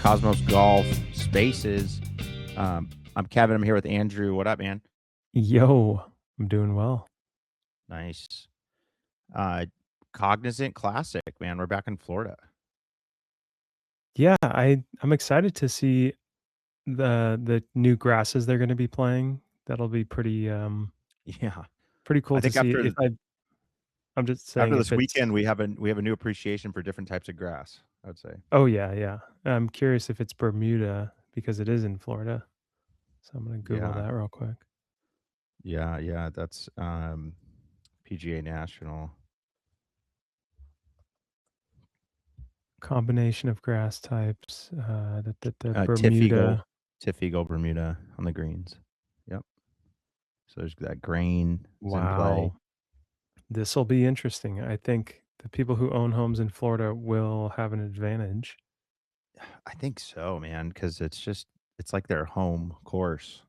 Cosmos Golf Spaces. I'm Kevin. I'm here with Andrew. What up, man? Yo, I'm doing well. Nice. Uh, Cognizant Classic, man. We're back in Florida. Yeah, I'm excited to see the new grasses they're going to be playing. That'll be Yeah, pretty cool I to think see. after If I'm just saying after if this it's weekend, we have a new appreciation for different types of grass. I would say. oh yeah, yeah. I'm curious if it's Bermuda because it is in Florida. So I'm going to Google Yeah, that real quick. yeah. That's PGA National. Combination of grass types. The Tiff Eagle, Bermuda. Bermuda on the greens. Yep. So there's that grain is in play. Wow. This will be interesting. I think the people who own homes in Florida will have an advantage. I think so, man, because it's like their home course.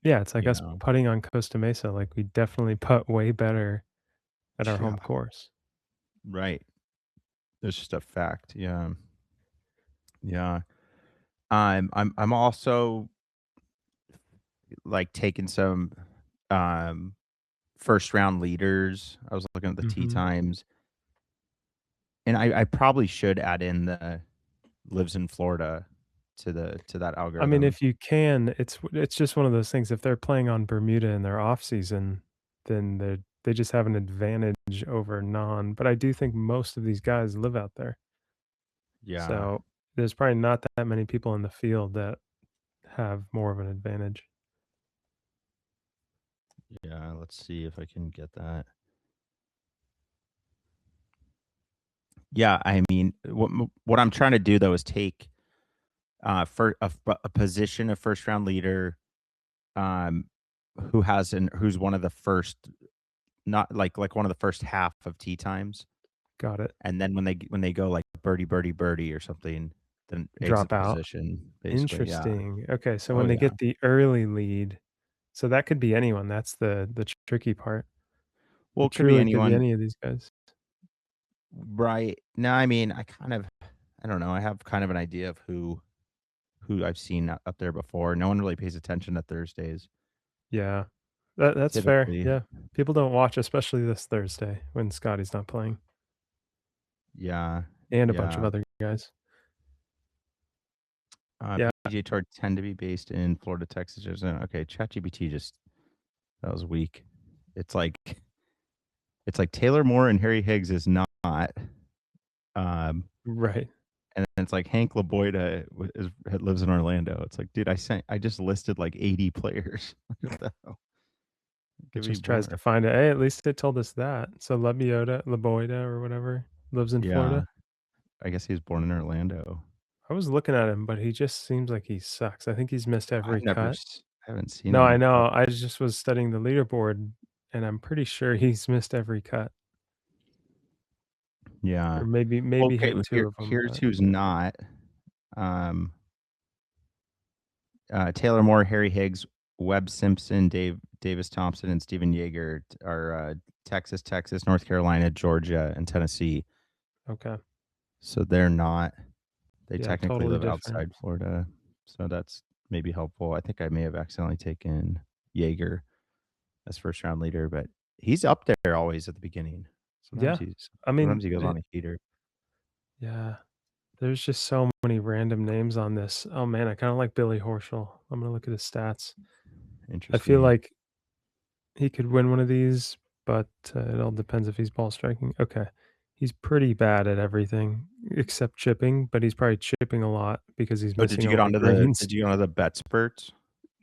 Yeah, it's like You us know. putting on Costa Mesa, like, we definitely putt way better at our Yeah. home course. Right. It's just a fact. Yeah. Yeah. I'm also like taking some um first round leaders. I was looking at the tee Mhm. times. And I probably should add in the lives in Florida to that I mean, algorithm. if you can, it's just one of those things, if they're playing on Bermuda in their off season, then they just have an advantage over non but I do think most of these guys live out there. Yeah. So, there's probably not that many people in the field that have more of an advantage. Yeah. Let's see if I can get that. Yeah, I mean, what I'm trying to do though is take for a position of first round leader um who's one of the first, not like one of the first half of tee times, Got it. and then when they go like birdie birdie birdie or something, then exit Drop the out. position basically. Yeah. Interesting. Okay, so Oh when they yeah. get the early lead so that could be anyone, that's the tricky part. Well, It it could be truly could be anyone. any of these guys. Right. No, I mean, I don't know. I have kind of an idea of who I've seen up there before. No one really pays attention to Thursdays Yeah. That's fair, typically. yeah. People don't watch, especially this Thursday when Scotty's not playing, Yeah. and a bunch of Yeah. other guys. Yeah, PGA Tour tend to be based in Florida, Texas, Arizona. Okay, ChatGPT just that was weak. It's like it's like Taylor Moore and Harry Higgs is not. Um, right. and then it's like Hank LaBoida lives in Orlando. It's like, dude, I just listed like 80 players. What the hell? It Give me just tries to more. find it. Hey, at least it told us that. So Laboida or whatever lives in Yeah, Florida. I guess he was born in Orlando. I was looking at him, but he just seems like he sucks. I think he's missed every cut. I haven't seen No, I him. know. I just was studying the leaderboard, and I'm pretty sure he's missed every cut, Yeah. or maybe Okay, hit 2 of them. here's But who's not. Um, Taylor Moore, Harry Higgs, Webb Simpson, Davis Thompson, and Stephen Yeager are Texas, North Carolina, Georgia, and Tennessee. okay. So they're not. They Yeah, technically totally live different. outside Florida. So that's maybe helpful. I think I may have accidentally taken Yeager as first round leader, but he's up there always at the beginning. Yeah. I Sometimes mean, he goes on a heater. yeah, there's just so many random names on this. Oh man, I kinda like Billy Horschel. I'm gonna look at his stats. I feel Interesting. like he could win one of these, but, it all depends if he's ball striking. Okay. He's pretty bad at everything except chipping, but he's probably chipping a lot because he's Oh, did missing you a get lot of onto the greens. did you get onto the bet spurts?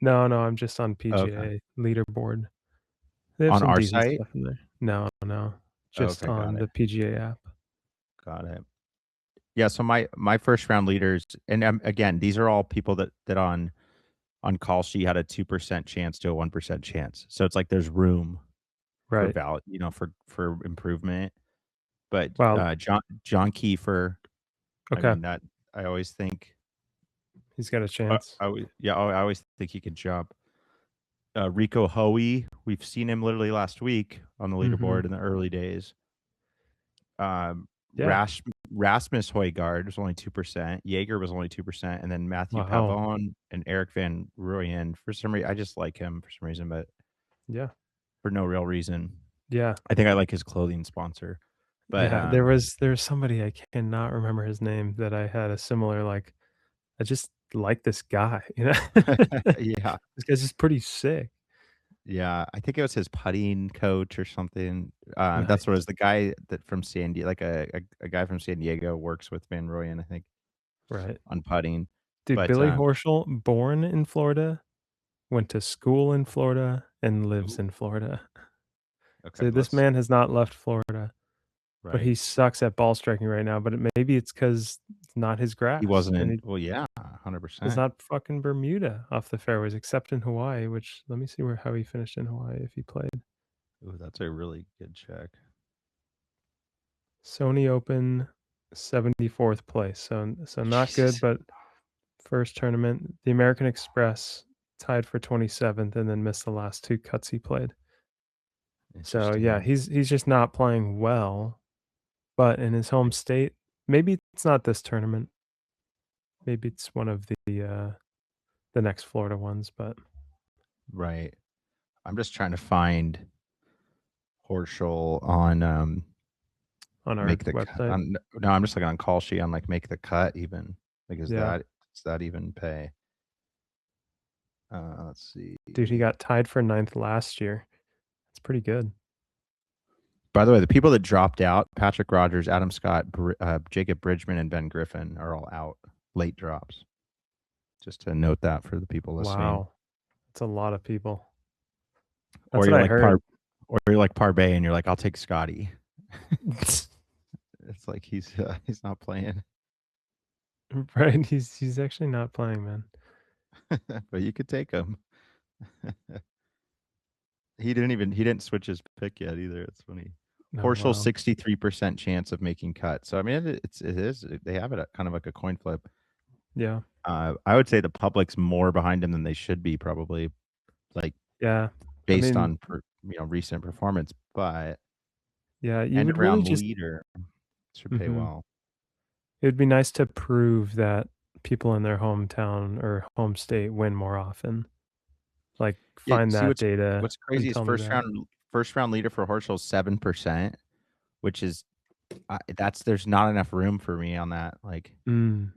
No, no, I'm just on Oh, okay. PGA leaderboard. They have On some our decent site? stuff in there. No, no, just Okay, got on it. the PGA app. Got it. Yeah, so my first round leaders, and again, these are all people that on call sheet had a 2% chance to a 1% chance. So it's like there's room for Right. valid, for improvement. But Wow. John Kiefer, I Okay. mean that I always think He's got a chance. I always think he could jump. Rico Hoey, we've seen him literally last week on the Mhm. leaderboard in the early days. Um, Yeah. Rasmus Højgaard was only 2%, Jaeger was only 2%, and then Matthew Wow. Pavon and Eric Van Rooyen. For some reason, I just like him for some reason, but Yeah. for no real reason. Yeah. I think I like his clothing sponsor. But, Yeah. There was somebody, I cannot remember his name, that I had a similar, like, I just like this guy, you know? yeah. This guy's just pretty sick. Yeah, I think it was his putting coach or something. That's what it Nice. was the guy that from San Diego, like a guy from San Diego works with Van Rooyen, I think, Right. on putting. Dude, But, Billy Horschel, born in Florida, went to school in Florida, and lives ooh, in Florida. okay, So this let's man has not left Florida, but right. he sucks at ball striking right now, but maybe it's 'cause it's not his He grass, wasn't and in well, yeah, it's 100%. not fucking Bermuda off the fairways except in Hawaii, which let me see where how he finished in Hawaii if he played. Ooh, that's a really good check. Sony Open, 74th place, so not good, Jesus, but first tournament. The American Express tied for 27th and then missed the last 2 cuts he played. So, yeah, interesting. he's just not playing well, but in his home Right, state maybe it's not this tournament, maybe it's one of the next Florida ones, but right. I'm just trying to find Horschel on, on our make the cut website. on no, I'm just looking on Call Sheet on, like, make the cut even. Like, Yeah. does that even pay? Let's see. Dude, he got tied for 9th last year. It's pretty good. By the way, the people that dropped out, Patrick Rogers, Adam Scott, Jacob Bridgman, and Ben Griffin are all out, late drops. Just to note that for the people listening. Wow. That's a lot of people. Or That's what you're I like Par heard. or you're like Parbeh and you're like, "I'll take Scotty." It's like he's not playing, Right, he's actually not playing, man. but you could take him. He didn't switch his pick yet either. It's funny. Oh, Horschel wow. 63% chance of making cut. So I mean, it is they have it at kind of like a coin flip. Yeah. I would say the public's more behind him than they should be probably, like, Yeah. I based mean, on recent performance, but yeah, you end would really around just leader should pay mhm. well. It would be nice to prove that people in their hometown or home state win more often. Like, Yeah, find see that data what's and crazy is tell me that. first round leader for Horschel is 7%, which is that's there's not enough room for me on that. Like, Mm,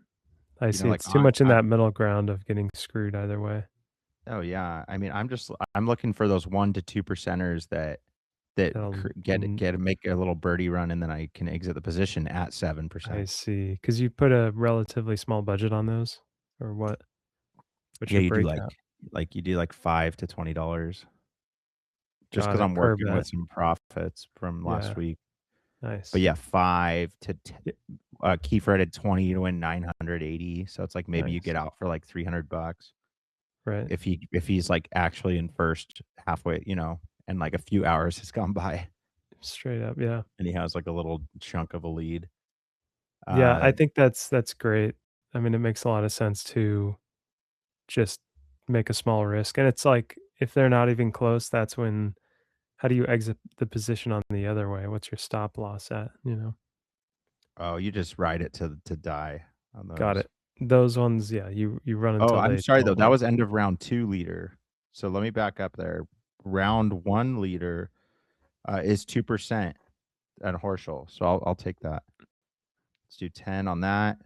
I see, like it's too much in I that middle ground of getting screwed either way. oh yeah. I mean, I'm looking for those 1 to 2 percenters that That'll get make a little birdie run and then I can exit the position at I 7%. see. Because you put a relatively small budget on those? Or what? What's Yeah, your you do breakout? you do like $5 to $20 just Got because it, I'm per working bet. with some profits from last Yeah, week. But nice. yeah, 5 to Yeah, Kiefer did 20 to win 980, so it's like maybe you nice. get out for like $300 Right. if he's, like, actually in first halfway, and, like, a few hours has gone by Straight up, yeah. and he has, like, a little chunk of a lead. Yeah, Uh, I think that's great. I mean, it makes a lot of sense to just make a small risk, and it's like, if they're not even close, that's when how do you exit the position on the other way? What's your stop loss at, you know? oh, you just ride it to die on Got those. it. Those ones, yeah, you run Oh, until I'm they sorry, tell though, that one. was end of round 2 leader. So let me back up there. Round 1 leader, is 2% at Horschel, so I'll take that. Let's do 10 on that.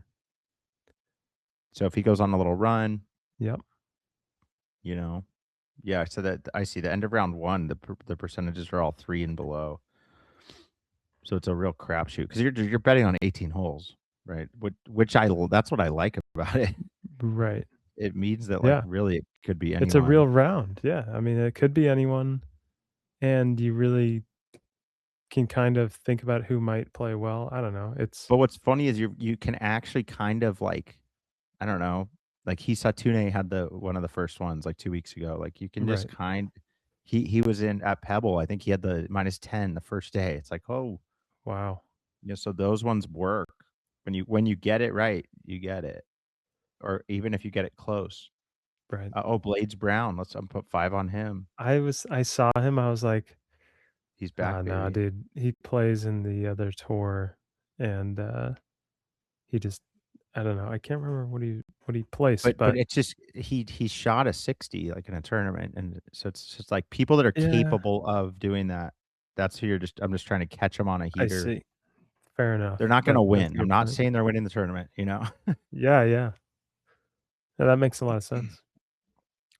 So if he goes on a little run, Yep, you know yeah, so that I see the end of round 1, the percentages are all 3 and below. So it's a real crapshoot because you're betting on 18 holes, right? Which that's what I like about it. right. It means that, like, Yeah, really it could be it's a real anyone. round, yeah, I mean, it could be anyone, and you really can kind of think about who might play well, I don't know, it's But what's funny is you can actually kind of, like, I don't know, like, Hisatune had the one of the first ones, like, 2 weeks ago. Like, you can just right. he was in at Pebble, I think he had the -10 the first day. It's like, "Oh," Wow, so those ones work. When you get it right, you get it, or even if you get it close. right. Oh, Blades Brown, let's, put 5 on him. I saw him, I was like, He's "Ah, back, nah, baby. dude, he plays in the other tour." and he just I don't know. I can't remember what he placed, But but it's just he shot a 60, like, in a tournament, and so it's just, like, people that are yeah, capable of doing that, that's who I'm just trying to catch them on a I heater. see. Fair They're enough. not gonna That's win. a I'm good not point. saying they're winning the tournament, you know? Yeah, yeah. Yeah, that makes a lot of sense.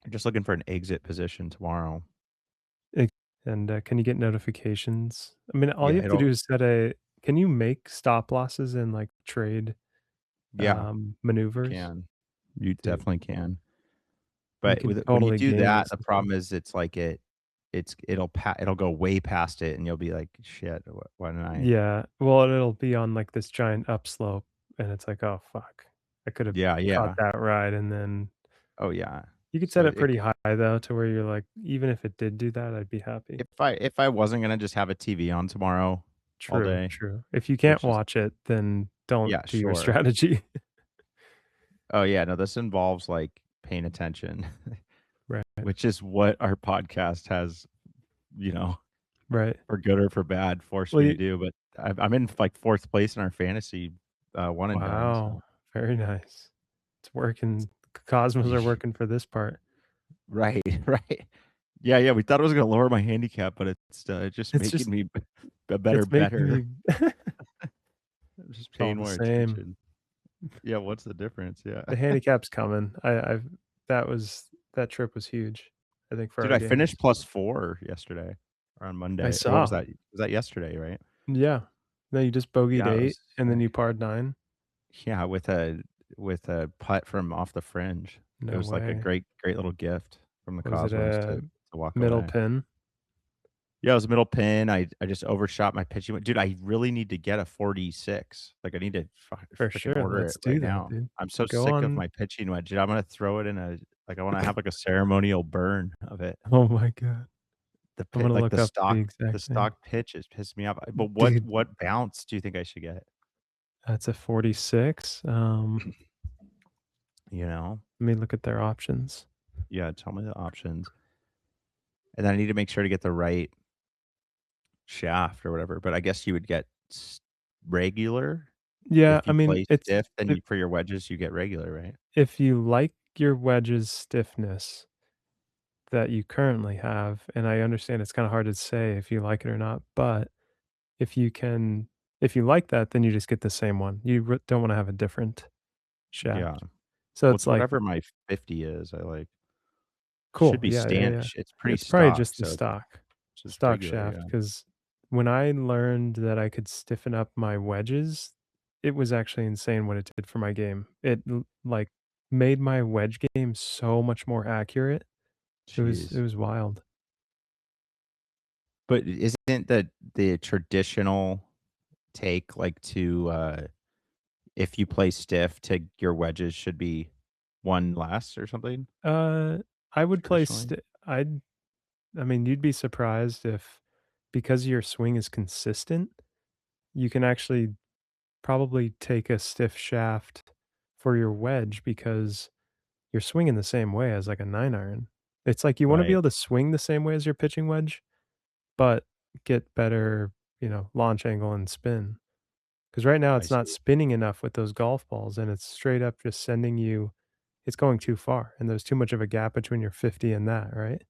I'm just looking for an exit position tomorrow. Ex and, can you get notifications? I mean, all you Yeah, have to it'll do is set a can you make stop losses in, like, trade, yeah, you maneuvers? can. You Dude, definitely can. you But can when you totally do game that, this the system. problem is it'll go way past it, and you'll be like, "Shit, why didn't I?" Yeah, well, it'll be on, like, this giant upslope, and it's like, "Oh, fuck. I could have Yeah, caught yeah. that ride," and then Oh, yeah. you could So set it it pretty high, though, to where you're like, "Even if it did do that, I'd be happy." if I wasn't gonna just have a TV on tomorrow all True, day, true. If you can't which is watch it, then don't yeah, do your sure. strategy. Oh, yeah, no, this involves, like, paying attention, Right, which is what our podcast has, you know, right. for good or for bad, forced Well, me to you do, but I'm in, like, 4th place in our fantasy, one and done, so wow, very nice. It's working. Cosmos are working for this part. right, right. Yeah, yeah, we thought it was gonna lower my handicap, but it's just It's making just me a better it's making better. me I'm just it's all paying the more same. attention. Yeah, what's the difference? Yeah. The handicap's coming. I've that trip was huge, I think, for Dude, our I finished games. +4 yesterday or on I Monday, or what was saw. that? Was that yesterday, right? Yeah. No, you just bogeyed Yeah, it 8, was and then sick. you parred 9? Yeah, with a putt from off the fringe. It No was like a way. great little gift from the Was it Cosmos a to walk middle away. pin? Yeah, it was a middle pin. I just overshot my pitching. Dude, I really need to get a 46. Like, I need to For freaking sure, order it let's right do that, now. dude. I'm so Go sick of on my pitching wedge, dude. I'm gonna throw it in a like, I wanna have, like, a ceremonial burn of it. Oh my god. I'm gonna Like, look up the the exact thing. stock pitch has pissed me off. But Dude, what bounce do you think I should get? that's a 46. You know? Let me look at their options. Yeah, tell me the options. And then I need to make sure to get the right shaft or whatever, but I guess you would get regular? Yeah, If I you mean, play it's stiff, then you for your wedges, you get regular, right? if you like your wedge's stiffness that you currently have, and I understand it's kinda hard to say if you like it or not, but if you can if you like that, then you just get the same one. You don't wanna have a different Yeah. shaft. So Well, it's it's like, whatever my 50 is, I like. Should cool, be yeah, yeah, stand yeah. it's pretty It's probably stock, just the so stock it's just stock regular, shaft. yeah. Because when I learned that I could stiffen up my wedges, it was actually insane what it did for my game. It like, made my wedge game so much more accurate. It Jeez. was wild. But isn't the traditional take, like, if you play stiff, to your wedges should be 1 less or something Uh, I would play traditionally? I mean, you'd be surprised if because your swing is consistent, you can actually probably take a stiff shaft for your wedge because you're swinging the same way as, like, a 9 iron. It's like you wanna be Right. able to swing the same way as your pitching wedge, but get better, launch angle and spin. Because right now I it's not see. spinning enough with those golf balls, and it's straight up just sending you it's going too far, and there's too much of a gap between your 50 and that, right?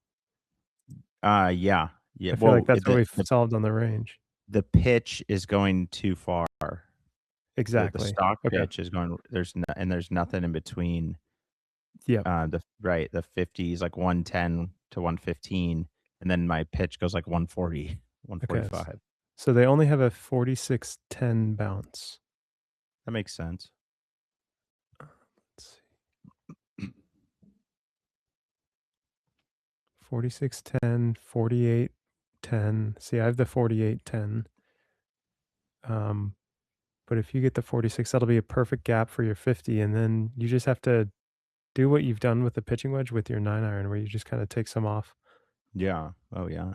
Yeah. Yeah, I feel like well, that's what we've solved on the range. the pitch is going too far. The Exactly. stock Okay. pitch is going there's nothing in between, Yep. the 50s, like 110 to 115, and then my pitch goes like 140, Okay. 145. So they only have a 46-10 bounce. That makes sense. Let's see. 46-10, 48-10. See, I have the 48-10. Um, but if you get the 46, that'll be a perfect gap for your 50, and then you just have to do what you've done with the pitching wedge with your 9 iron, where you just kinda take some off. Yeah. Oh, yeah.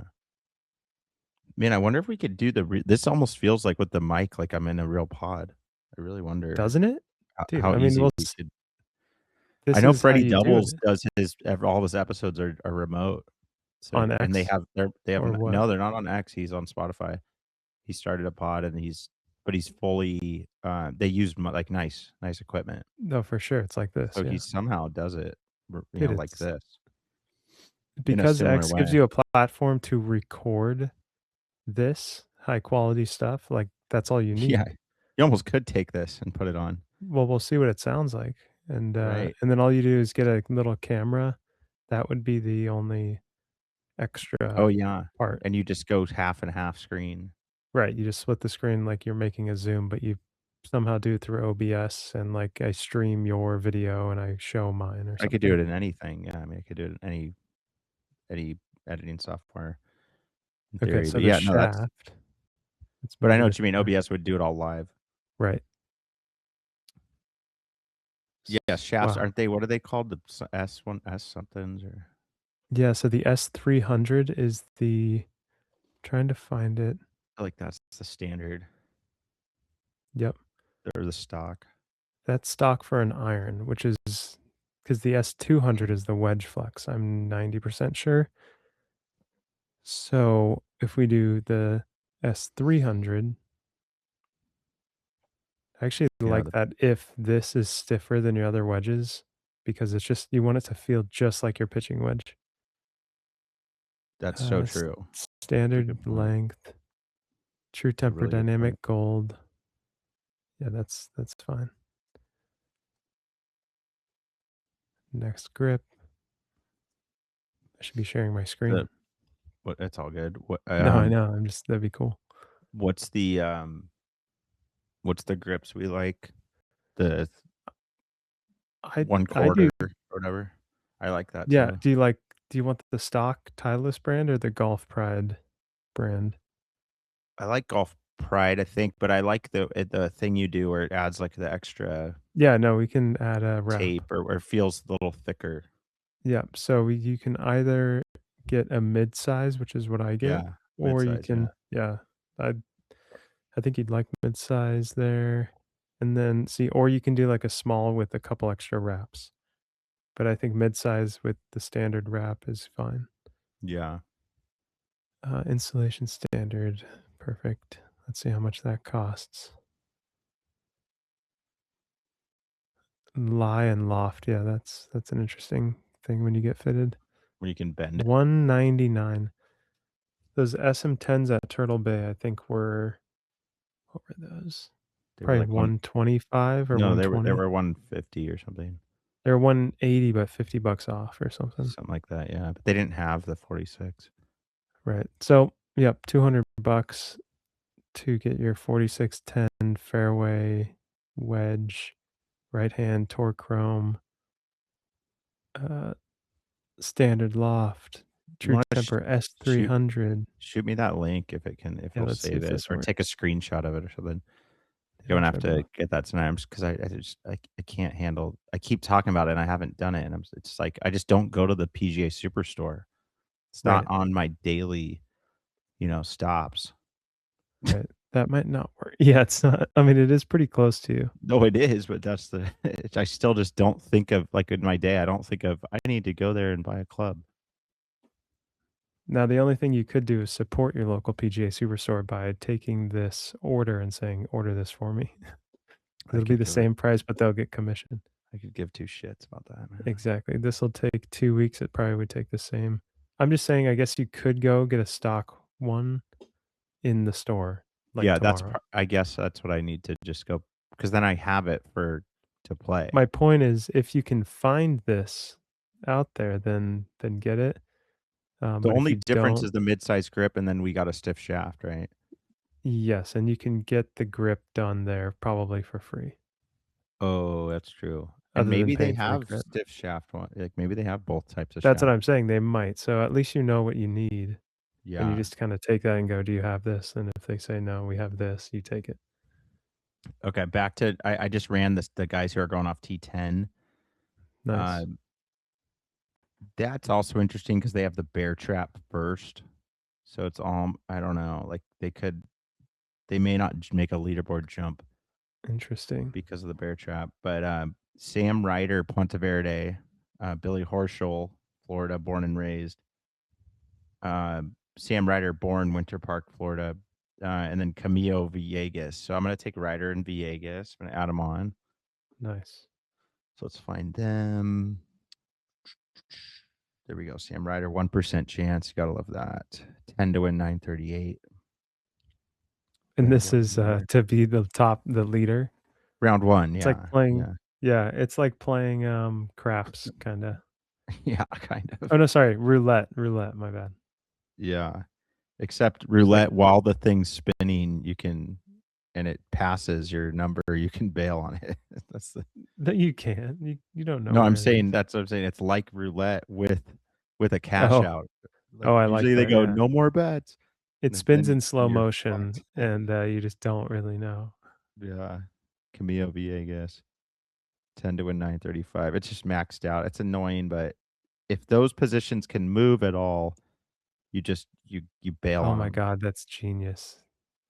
Man, I wonder if we could do this almost feels like with the mic, like I'm in a real pod. I really wonder Doesn't it? Dude, how I mean, easy well, we could I this know is how Freddie you do Doubles it. does all of his episodes are remote. So On and X they have or what? no, they're not on X, he's on Spotify. He started a pod and but he's fully. They use like nice equipment, No, for sure, it's like this, so he yeah. somehow does it, Dude, like it's this in a because similar X gives way. you a platform to record this high quality stuff, like, that's all you Yeah, need. you almost could take this and put it on, Well, we'll see what it sounds like, right? and then all you do is get a little camera. That would be the only Oh extra yeah, part. and you just go half and half screen. Right, you just split the screen like you're making a Zoom, but you somehow do it through OBS, and, like, I stream your video and I show mine or I could do something. it in anything. Yeah, I mean, I could do it in any editing software in Okay, theory. so But the yeah, no, that's. shaft, let's But I move know this what you mean. here. OBS would do it all live. Right. Yes, shafts Wow. aren't they? What are they called? The S1 S somethings or Yeah, so the S300 is the trying to find it. I feel like that's the standard Yep. or the stock. That's stock for an iron, which is because the S200 is the wedge flex, I'm 90% sure. So, if we do the S300, I actually Yeah, like that if this is stiffer than your other wedges, because it's just you want it to feel just like your pitching wedge. that's so S true. That's a standard good point. length, true It's a temper really good point. dynamic gold. Yeah, that's fine. Next grip. I should be sharing my The screen. what It's all good. No, I know, I'm just that'd be cool. What's the what's the grips we like? The one I do. quarter or whatever. I like that Yeah, too. do you want the stock Titleist brand or the Golf Pride brand? I like Golf Pride, I think, but I like the thing you do where it adds like the extra Yeah, no, we can add a wrap. tape or feels a little thicker. Yeah, so you can either get a mid-size, which is what I get, Yeah, or you mid-size, yeah. can yeah, I I think you'd like mid-size there, and then see or you can do, like, a small with a couple extra wraps, but I think mid-size with the standard wrap is fine. Yeah. Installation standard, perfect. Let's see how much that costs. Lie and loft, yeah, that's an interesting thing when you get fitted. Where you can bend it. 199. Those SM10s at Turtle Bay, I think were what were those? They were Probably like 1 125 or no, they 120. were 150 or something. They're 180, but 50 bucks off or something. Something like that, yeah, but they didn't have the 46. Right. So, yep, 200 bucks to get your 4610 fairway wedge, right hand torchrome, uh, standard loft, You true wanna temper shoot S300. shoot me that link if Yeah, it'll let's see save if it this or take a works. screenshot of it or something. Yeah, I'm I'll gonna have try to both. get that tonight. I'm just 'cause I just I can't handle I keep talking about it and I haven't done it, and it's like I just don't go to the PGA Superstore. It's not Right, on my daily, stops. right. That might not work. Yeah, it's not I mean, it is pretty close to you. No, it is, but that's the I still just don't think of like, in my day, I don't think of, "I need to go there and buy a club." Now, the only thing you could do is support your local PGA Superstore by taking this order and saying, "Order this for me." I It'll be could the give a same price, but they'll get commission. I could give 2 shits about that, man. Exactly. This'll take 2 weeks, it probably would take the same. I'm just saying, I guess you could go get a stock one in the store, like, Yeah, tomorrow. I guess that's what I need to just go because then I have it for to play. My point is, if you can find this out there, then get it, The but if only you difference is don't the mid-size grip, and then we got a stiff shaft, right? yes, and you can get the grip done there probably for free, Oh, that's true. And other than maybe they paying for the have grip. stiff shaft one like, maybe they have both types of That's what shaft. I'm saying, they might, so at least you know what you need, and you Yeah. just kinda take that and go, "Do you have this?" And if they say, "No, we have this," you take it. Okay, back to I just ran the guys who are going off T10. Nice. Uh, that's also interesting because they have the bear trap first. So it's all I don't know, like, they may not make a leaderboard jump Interesting. because of the bear trap, but, Sam Ryder, Ponte Verde, Billy Horschel, Florida, born and raised. Sam Ryder, born Winter Park, Florida. and then Camilo Villegas. So I'm gonna take Ryder and Villegas. I'm gonna add them on. Nice. So let's find them. There we go. Sam Ryder, 1% chance. You gotta love that. 10 to win 938. And Round this one is, leader. to be the leader. Round one, It's like yeah. playing Yeah. yeah, it's like playing, craps, kinda. Yeah, kind of. Oh, no, sorry, roulette, my bad. Yeah. Except It's like roulette, while the thing's spinning, you can and it passes your number, you can bail on it. That's the no, you can't. You don't know No, I'm where it saying is. that's what I'm saying. It's like roulette with a cash Oh. out. Like, Oh, I like usually they that, go, yeah. "No more bets." It Then spins in slow you're motion, fucked. and, you just don't really know. Yeah. Camilo Villegas, 10 to win 935. It's just maxed out. It's annoying, but if those positions can move at all, you just you bail Oh on my them. god, that's genius.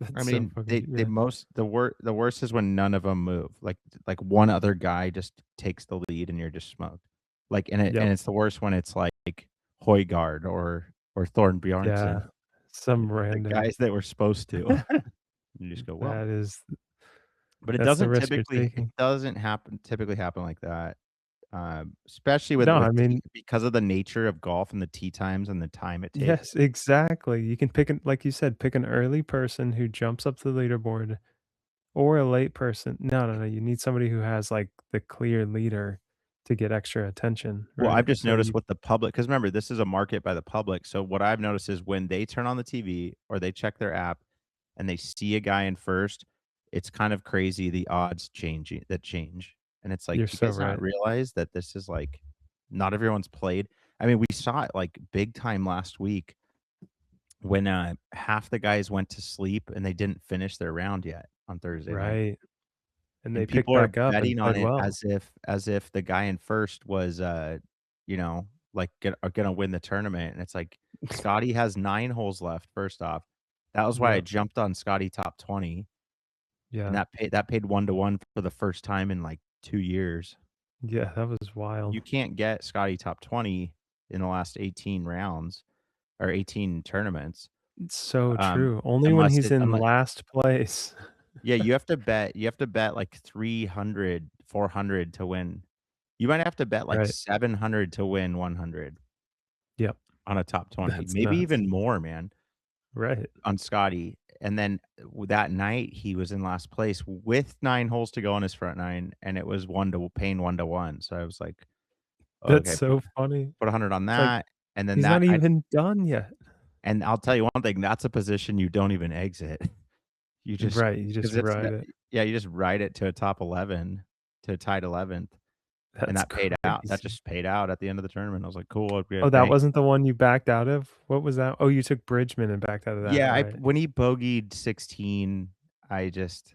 I That's so mean, fucking they yeah. most the worst is when none of them move. Like one other guy just takes the lead and you're just smoked. Like and Yep. it's the worst when it's like Højgaard or Thorn Yeah. Bjornsson, Some the random guys that were supposed to. You just go, well, that is but that's the risk you're it taking. doesn't typically happen like that. Especially No, I with mean because of the nature of golf and the tee times and the time it takes. yes, exactly. You can pick an like you said, pick an early person who jumps up to the leaderboard or a late person. No, no, no, you need somebody who has, like, the clear leader to get extra attention, Well, I've right? just So noticed you with the public, because remember, this is a market by the public, so what I've noticed is when they turn on the TV or they check their app and they see a guy in first, it's kind of crazy the odds change, and it's like, you're "Do you so guys not right. realize that this is, like, not everyone's played?" I mean, we saw it, like, big time last week when, half the guys went to sleep and they didn't finish their round yet on Thursday night. Right, and they And picked people are back up and betting on played it well. as if the guy in first was, you know, like, gonna win the tournament, and it's like, Scotty has 9 holes left, first off. That was why I Yep. jumped on Scotty top 20, and Yeah. that paid 1 to 1 for the first time in, like, 2 years. Yeah, that was wild. You can't get Scotty top 20 in the last 18 rounds or 18 tournaments, It's so um, true. Only when he's in unless last place. yeah, you have to bet, like, 300, 400 to win. You might have to bet like Right. 700 to win 100 Yep. on a top 20, That's maybe nuts. even more, man, Right. on Scotty. And then that night, he was in last place with 9 holes to go on his front 9, and it was 1 to paying 1 to 1. So I was like, That's "Okay, so funny. put 100 on It's like, that." And then he's not that I even done yet. and I'll tell you one thing, that's a position you don't even exit. You just Right, you just because it's ride that it. yeah, you just ride it to a top 11, to a tied 11th, and That's that paid out. That crazy. just paid out at the end of the tournament. I was like, "Cool, I'll Oh, get that bank." wasn't the one you backed out of? What was that? Oh, you took Bridgman and backed out of that, Yeah, I right. when he bogeyed 16, I just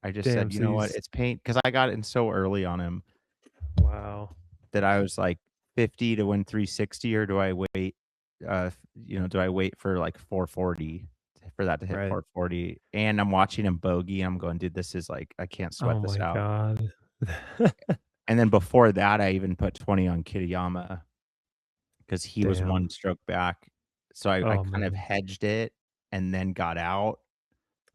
said, Damn, "You so know what? he's It's pain," because I got in so early on him wow. that I was like 50 to win 360, or do I wait, do I wait for like 440 for that to hit Right. 440? And I'm watching him bogey, and I'm going, "Dude, this is like I can't sweat Oh this my out." god. And then before that, I even put 20 on Kitayama because he was Damn. 1 stroke back. So I Oh, kind of man. hedged it and then got out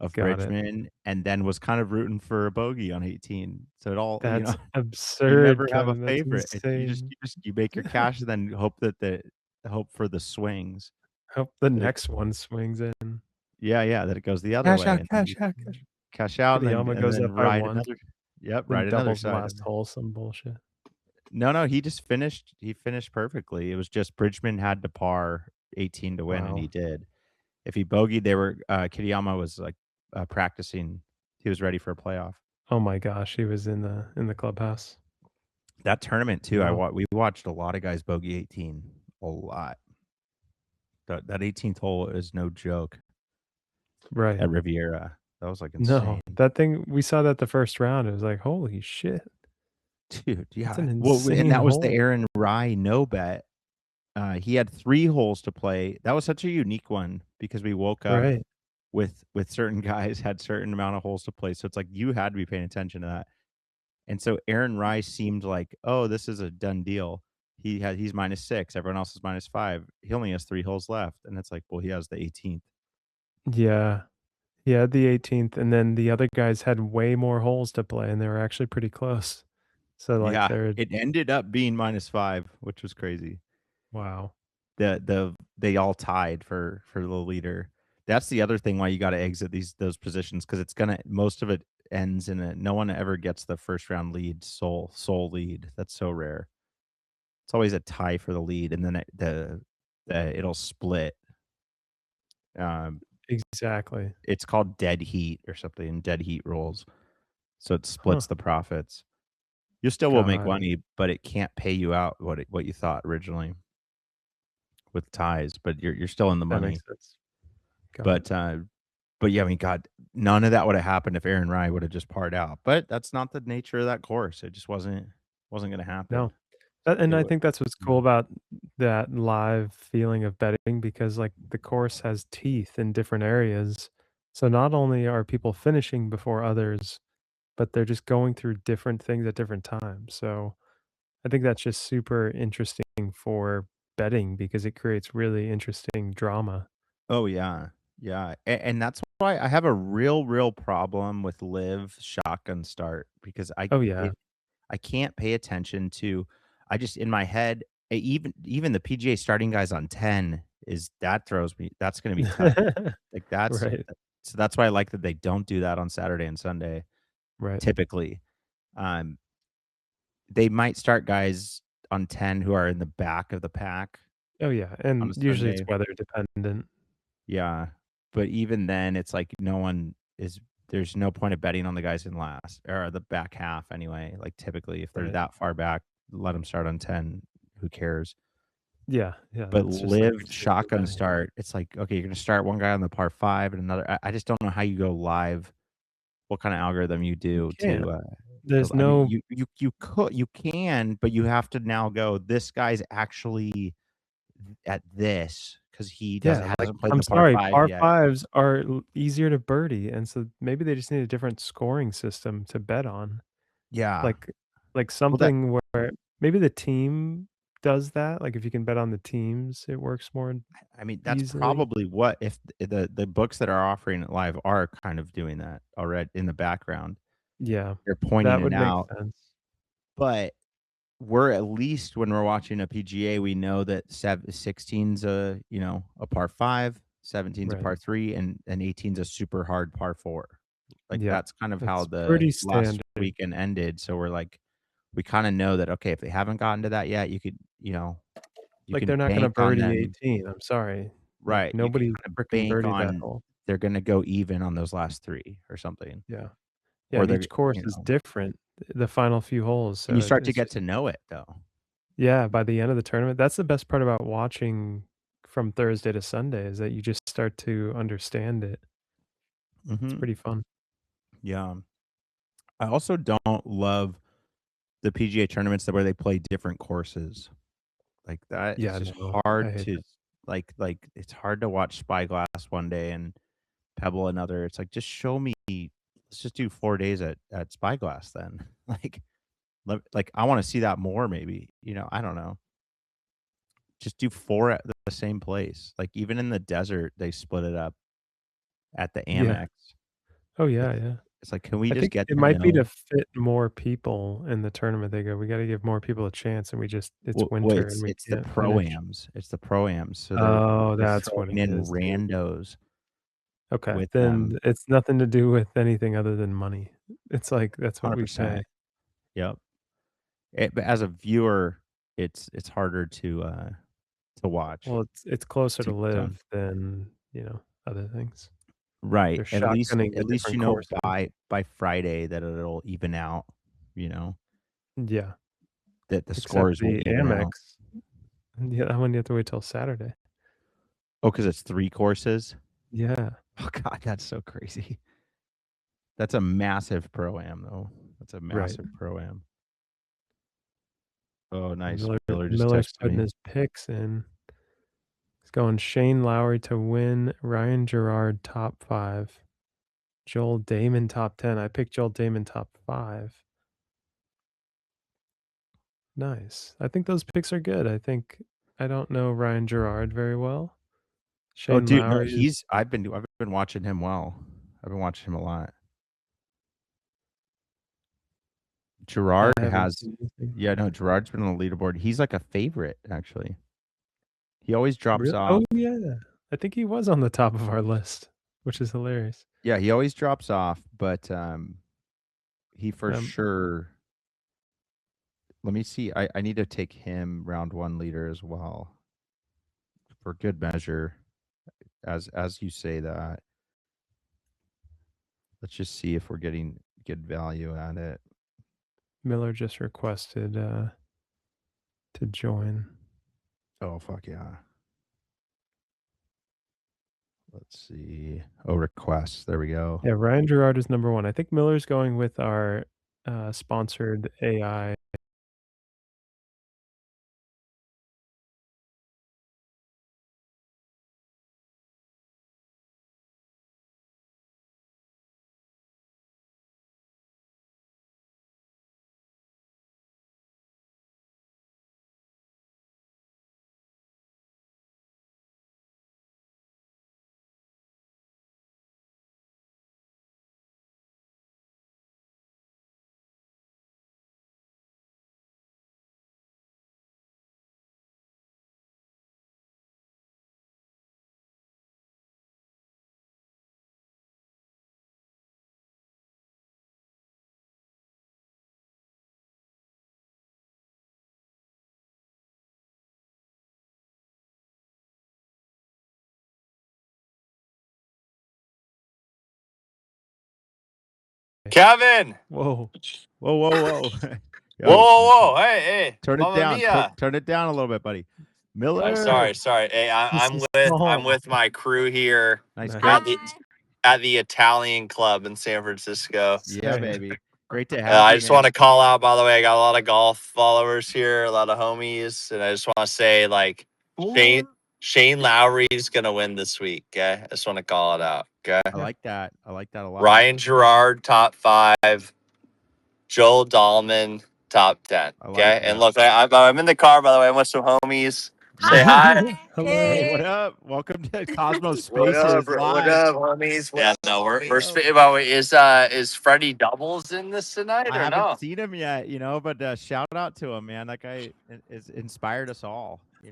of Got it. Bridgman, and then was kind of rooting for a bogey on 18. So it all That's you absurd, never have a Kevin, that's favorite. insane. You make your cash and then hope that the hope for the swings. Hope the That it next one swings in. yeah, yeah, that it goes the other way, and then you Cash out, cash cash out Kitayama and goes then up by ride 1, another yep, then ride another doubles side. last hole, some bullshit. No, no, he finished perfectly. It was just Bridgman had to par 18 to win, and Wow. he did. If he bogeyed, Kitayama was, like, practicing. He was ready for a playoff. Oh my gosh, he was in the clubhouse. That tournament too, Wow. we watched a lot of guys bogey 18, a lot. That 18th hole is no joke Right. at Riviera. That was, like, No, insane. that thing we saw that the first round, it was like, "Holy shit, Dude, that's yeah. an Well, and insane that was the hole." Aaron Rye no bet. He had 3 holes to play. That was such a unique one because we woke up Right. with certain guys had certain amount of holes to play, so it's like you had to be paying attention to that. And so Aaron Rice seemed like, "Oh, this is a done deal." He's -6, everyone else is -5. He only has 3 holes left, and it's like, well, he has the 18th. Yeah. He had the 18th, and then the other guys had way more holes to play, and they were actually pretty close. So, like, Yeah, they're it ended up being -5, which was crazy. wow. They all tied for the leader. That's the other thing why you gotta exit those positions because it's gonna most of it ends in a no one ever gets the first round lead, sole lead. That's so rare. It's always a tie for the lead, and then it'll split. Um, Exactly. it's called dead heat or something, dead heat rules, so it Huh. splits the profits. You still will make Got it. money, but it can't pay you out what you thought originally with ties, but you're still in the That makes money. sense. Got it. But, uh but yeah, I mean, God, none of that would have happened if Aaron Rai would have just parred out, but that's not the nature of that course. It just wasn't gonna No. happen. And It I wa think that's what's cool mm. about that live feeling of betting because, like, the course has teeth in different areas. So not only are people finishing before others, but they're just going through different things at different times. So I think that's just super interesting for betting because it creates really interesting drama. Oh, yeah. Yeah, and that's why I have a real problem with live shotgun start because Oh, yeah. I can't pay attention to I just in my head, even the PGA starting guys on 10 is that throws me that's gonna be tough. Like, Right, so that's why I like that they don't do that on Saturday and Sunday, right. typically. Um, they might start guys on 10 who are in the back of the pack Oh, yeah, on and a usually it's Sunday. weather dependent. Yeah, but even then, it's like no one is there's no point of betting on the guys in last or the back half anyway, like, typically, if they're Right. that far back, let them start on 10, who cares? Yeah, yeah, But that's just like live extreme shotgun betting. start, it's like, okay, you're gonna start one guy on the par 5 and another I just don't know how you go live, what kinda algorithm you You do can't. to There's I mean, no you can, but you have to now go, "This guy's actually at this because he yeah, like, hasn't played I'm the par sorry, 5 par yet." 5s are easier to birdie, and so maybe they just need a different scoring system to bet on. Yeah. Like like Well, that something where maybe the team does that, like, if you can bet on the teams, it works more I mean, that's easily. probably what if the books that are offering it live are kind of doing that already in the background. Yeah, They're pointing that it would make out, sense. but we're at least when we're watching a PGA, we know that 16's a, a par 5, 17's a Right. par 3, and 18's a super hard par 4. Like, Yep. that's kind of how It's the pretty last standard. weekend ended, so we're like, we kinda know that, okay, if they haven't gotten to that yet, you Like, they're can not gonna bank on birdie them. 18, I'm sorry. Like, Right, you can nobody kinda fricking bank birdied that on hole. they're gonna go even on those last 3 or something, Yeah. Yeah, or and they're each course is different, the final few holes, and you so start to it's get just to know it, though. yeah, by the end of the tournament that's the best part about watching from Thursday to Sunday is that you just start to understand it. It's Mhm. pretty fun. Yeah. I also don't love the PGA tournaments that where they play different courses. Like, that is Yeah, just no, I hard hate to that. it's hard to watch Spyglass one day and Pebble another. It's like, just show me let's just do 4 days at Spyglass then. Like, I wanna see that more maybe, I don't know. Just do 4 at the same place. Like, even in the desert, they split it up at the Yeah. Amex. Oh, yeah, It's yeah. it's like, can we I just think get it to might be to know fit more people in the tournament. They go, "We gotta give more people a chance, and we just it's winter and we it's the can't finish." pro-ams. It's the pro-ams, so Oh, they're that's what throwing it in is, dude. randos Okay, with then them. it's nothing to do with anything other than money. It's like, that's what we pay. 100%. Yep. But as a viewer, it's harder to watch, Well, it's closer to to get done. live than, other things. Right. They're shotgunning the At least different courses. by Friday that it'll even out, you know, Yeah, that the except scores will the even out. Amex, yeah, that one you have to wait till Saturday. Oh, because it's 3 courses? Yeah, Oh god, that's so crazy. That's a massive pro-am, though. That's a right. massive pro-am. Oh, nice. Miller Miller just Miller's texted putting me. his picks in. He's going Shane Lowry to win, Ryan Gerard top 5, Joel Damon top 10. I picked Joel Damon top 5. Nice. I think those picks are good. I don't know Ryan Gerard very well. Oh, Shane dude, no, Lowry is I've been watching him well. I've been watching him a lot. Gerard I haven't has, seen anything. yeah, no, Gerard's been on the leaderboard. He's like a favorite, actually. He always drops Really? Oh, off. yeah. I think he was on the top of our list, which is hilarious. Yeah, he always drops off, but he for Um, sure. Let me see. I need to take him round one leader as well for good measure. As you say that, let's just see if we're getting good value at it. Miller just requested to join. Oh fuck yeah. Let's see. Oh, requests. There we go. Yeah, Ryan Gerard is number one. I think Miller's going with our sponsored AI. Kevin. Whoa. Whoa, whoa, whoa. Whoa, Yo, whoa, whoa. Hey, turn it Mamma down. Mia. Turn it down a little bit, buddy. Oh, Miller. sorry. Hey, This I'm is with small. my crew here Nice. Nice. Great. at the Italian club in San Francisco. Yeah, Sick. baby. Great to have I you, just want man. to call out, by the way, I got a lot of golf followers here, a lot of homies, and I just want to say, like, Shane Lowry's gonna win this week. Okay, I just want to call it out. Okay, I like that. I like that a lot. Ryan Gerard top 5, Joel Dahlman top 10. I like Okay, that. and look, I'm in the car, by the way. I'm with some homies. Say hi. Hello. Hey, what up? Welcome to Cosmos What up, Spaces bro? What live. up, homies? Yeah, no, we're Yo. by the way, is Freddie Doubles in this tonight I or haven't no? seen him yet, but shout out to him, man. That guy is inspired us all, I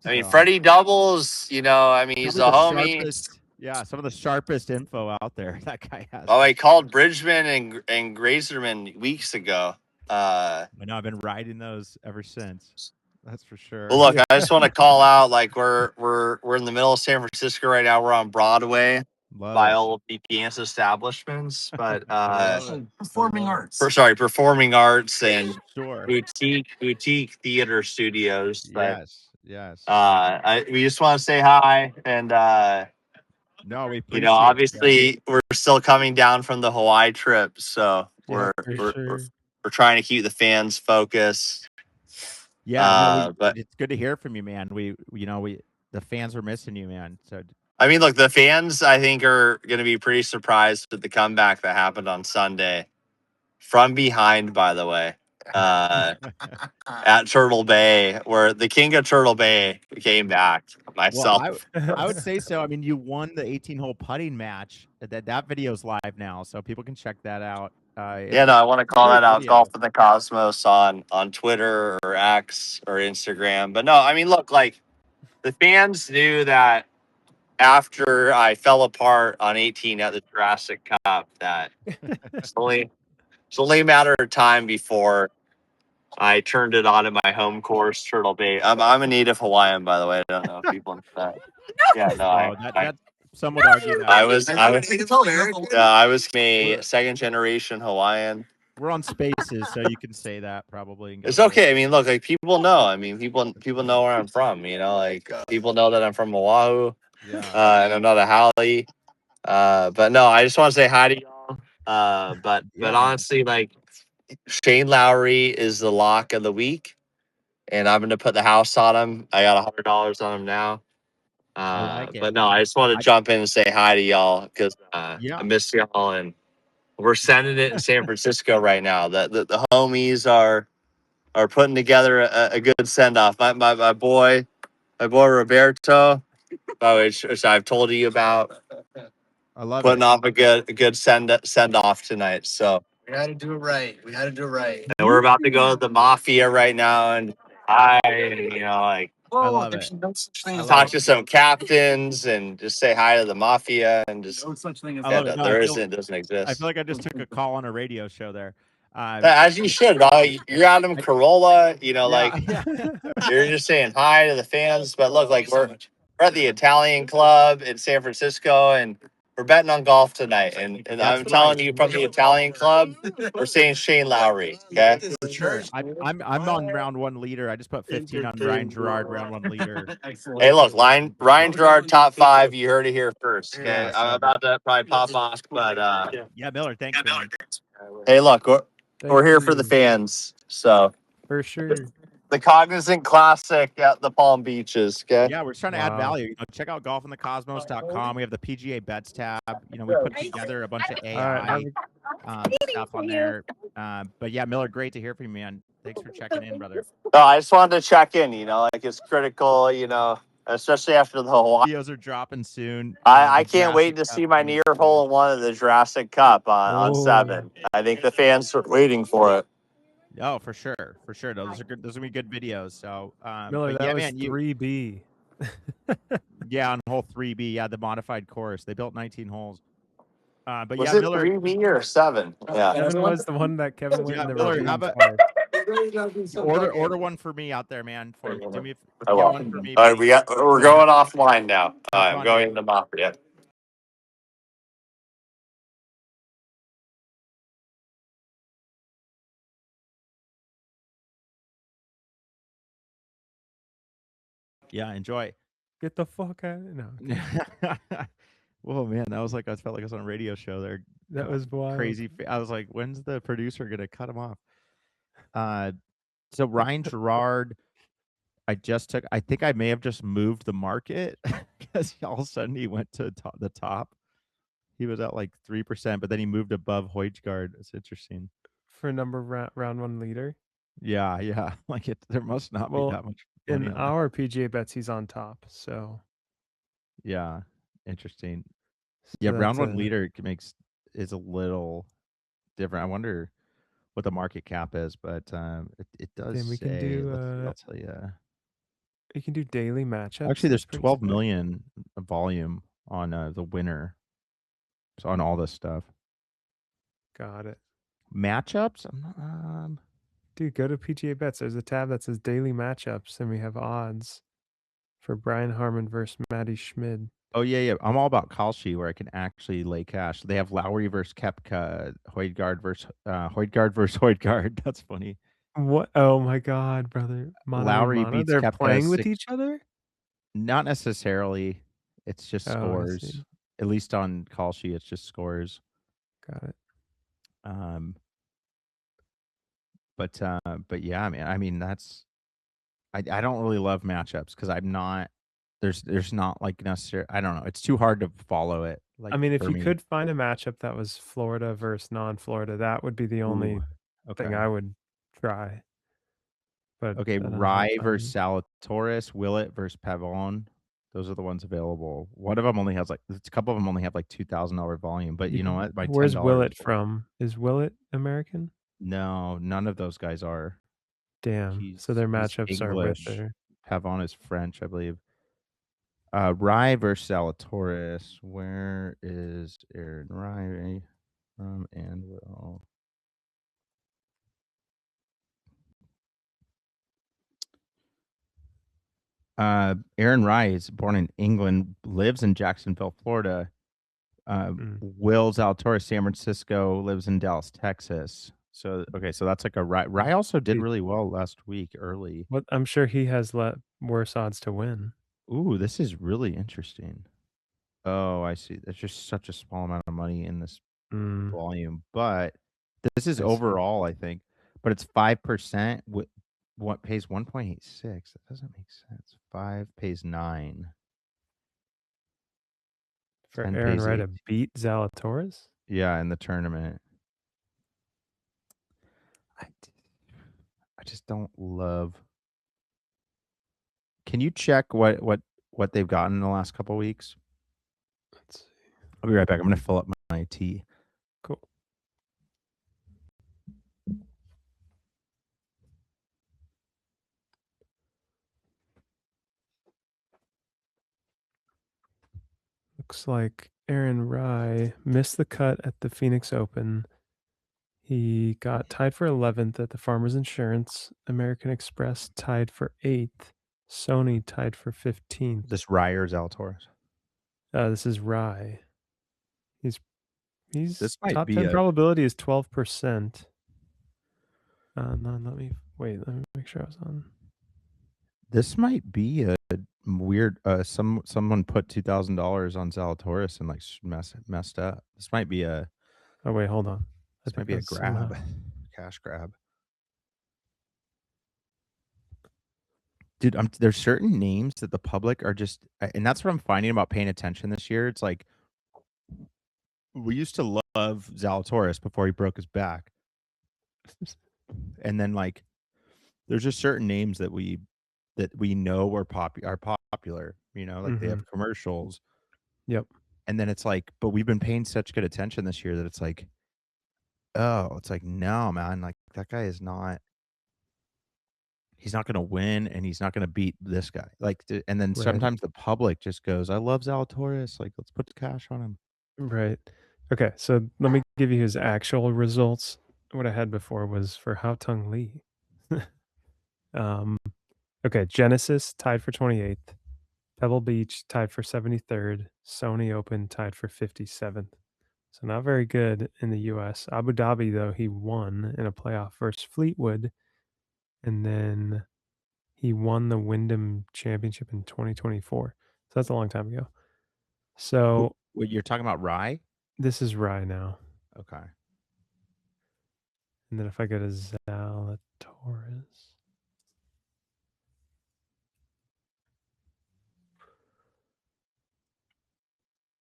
mean, So, Freddie Doubles, he's some a of the homie. sharpest, yeah, some of the sharpest info out there that guy has. Oh, he called Bridgman and Grazerman weeks ago. I know I've been riding those ever since. That's for sure. Well, look, I just want to call out, like, we're in the middle of San Francisco right now. We're on Broadway Love by it. all of the dance establishments, but Performing arts. performing arts and Sure. boutique theater studios. But Yes. we just want to say hi, and No, we appreciate it, obviously we're still coming down from the Hawaii trip, so Yeah, for sure. we're trying to keep the fans focused. Yeah, no, But it's good to hear from you, man. We the fans are missing you, man. So I mean, look, the fans I think are going to be pretty surprised with the comeback that happened on Sunday from behind. By the way, at Turtle Bay, where the king of Turtle Bay came back. well, Myself. I would say so. I mean, you won the 18-hole putting match. That video's live now, so people can check that out. Yeah, no, I want to call great that out. video. Golf in the Cosmos on Twitter or X or Instagram. But no, I mean, look, like the fans knew that after I fell apart on 18 at the Jurassic Cup, that it's only a matter of time before I turned it on at my home course, Turtle Bay. I'm a native Hawaiian, by the way. I don't know if people know that. Yeah, no, Oh, that some would argue that I was a second generation Hawaiian. we're on Spaces, so you can say that probably. And get It's away okay. I mean, look, like people know. I mean, people know where I'm from. Like people know that I'm from Oahu, with it. Yeah. and I'm not a Haole. But no, I just want to say hi to y'all. But Yeah, man. honestly, like Shane Lowry is the lock of the week, and I'm going to put the house on him. I got $100 on him now. I like it. But no, I just want to jump in and say hi to y'all because I miss y'all, and we're sending it in San Francisco right now. The homies are putting together a good send off. My boy Roberto, which I've told you about. I love putting it. off a good send off tonight. So We had to do it right. and we're about to go to the Mafia right now, and like I love it. No such thing I as love talk it. to some captains and just say hi to the Mafia and just no such thing as I love it. No, I it doesn't exist. feel like I just took a call on a radio show there. As you should. You're Adam Carolla. Yeah, yeah. You're just saying hi to the fans. But look, like we're at the Italian club in San Francisco, and we're betting on golf tonight. And I'm telling you from the Italian club, we're saying Shane Lowry. Okay. For sure. I'm on round one leader. I just put 15 on Ryan Gerard, round one leader. Hey, look, Ryan Gerard top 5. You heard it here first. Okay, Yeah, I'm about to probably pop off, but Yeah, Miller, thanks, man. hey, look, we're Thank here for the you. fans. So For sure. the Cognizant Classic at the Palm Beaches. Okay. Yeah, we're just trying to add Wow. value. Check out golfinthecosmos.com. We have the PGA bets tab. We put together a bunch of AI stuff on there. But yeah, Miller, great to hear from you, man. Thanks for checking in, brother. No, I just wanted to check in. Like it's critical. Especially after the Hawaii. Videos are dropping soon. I The can't wait Jurassic to Cup see my coming near soon. hole in one of the Jurassic Cup on 7. I think the fans are waiting for it. Oh, for sure, for sure. Those are good. Those are gonna be good videos. So, Miller, but that yeah, was man, 3B. yeah, on hole 3B, yeah, the modified course. They built 19 holes. But Was yeah, it Miller, 3B or 7? Yeah. Kevin was the one that Kevin went yeah, in the Miller, how ravine about for. order one for me out there, man? For do me, I get will. one for me. All right, we're going offline now. Have I'm fun, going man. into Mafia. Yeah, enjoy. Get the fuck out. No, Whoa, man, that was like I felt like I was on a radio show there. that was wild. Crazy. I was like, when's the producer gonna cut him off? So Ryan Gerard, I think I may have just moved the market because all of a sudden he went to the top. He was at like 3%, but then he moved above Højgaard. It's interesting. For number round one leader. Yeah, yeah. Like there must not be that much money In on that. our PGA bets, he's on top. So Yeah, interesting. Yeah, round one leader is a little different. I wonder what the market cap is, but it does Then we say. can do. Let's see, I'll tell you. You can do daily matchups. Actually, there's That's pretty 12 sick. million volume on the winner. So on all this stuff. Got it. Matchups? I'm not, Dude, go to PGA bets. There's a tab that says daily matchups, and we have odds for Brian Harmon versus Matty Schmid. oh yeah. I'm all about Kalshi where I can actually lay cash. They have Lowry versus Koepka, Højgaard versus Højgaard. That's funny. What? Oh my God, brother! Lowry beats They're Koepka playing with 6 each other. Not necessarily. It's just Oh, I scores. see. At least on Kalshi, it's just scores. Got it. But yeah, man. I mean, I don't really love matchups because I'm not. There's not like necessarily. I don't know. It's too hard to follow it. Like I mean, if for you me. could find a matchup that was Florida versus non-Florida, that would be the only Ooh, thing okay. I would try. But Okay, I don't know how Rye to versus find Salatoris, Willett versus Pavone. Those are the ones available. One of them only has like a couple of them only have like $2,000 volume. But you know what? By Where's $10. Willett from? Is Willett American? No, none of those guys are. Damn. So their He's matchups are with English. their. Pavone is French, I believe. Rye versus Salatoris. Where is Aaron Rye from and will? Aaron Rye is born in England, lives in Jacksonville, Florida. Will Zalatoris, San Francisco, lives in Dallas, Texas. So okay, so that's like a Rye. Rye also did really well last week early. What I'm sure he has worse odds to win. Ooh, this is really interesting. Oh, I see. There's just such a small amount of money in this volume, but this is overall, I think. But it's 5%. What pays 1.86? That doesn't make sense. 5 pays 9. For Aaron Rye to beat Zalatoris? Yeah, in the tournament. I just don't love. Can you check what they've gotten in the last couple weeks? Let's see. I'll be right back. I'm gonna fill up my tea. Cool. Looks like Aaron Rye missed the cut at the Phoenix Open. He got tied for 11th at the Farmers Insurance. American Express tied for 8th. Sony tied for 15th. This Ryer Zalatoris. This is Rye. He's This might top be 10 a- probability is 12%. No, let me make sure I was on. This might be a weird. Someone put $2,000 on Zalatoris and like messed up. This might be a. Oh wait, hold on. This might be a grab, cash grab. Dude, there's certain names that the public are just, and that's what I'm finding about paying attention this year. It's like we used to love Zalatoris before he broke his back, and then like there's just certain names that we know are popular. You know, like they have commercials. Yep. And then it's like, but we've been paying such good attention this year that it's like, oh, it's like, no, man, like that guy is not. He's not going to win, and he's not going to beat this guy. Like, and then sometimes the public just goes, "I love Zalatoris. Like, let's put the cash on him." Right. Okay. So let me give you his actual results. What I had before was for Hao Tung Lee. Okay. Genesis tied for 28th. Pebble Beach tied for 73rd. Sony Open tied for 57th. So not very good in the U.S. Abu Dhabi, though, he won in a playoff versus Fleetwood. And then he won the Wyndham Championship in 2024. So that's a long time ago. So what you're talking about, Rye? This is Rye now. Okay. And then if I go to Zalatoris.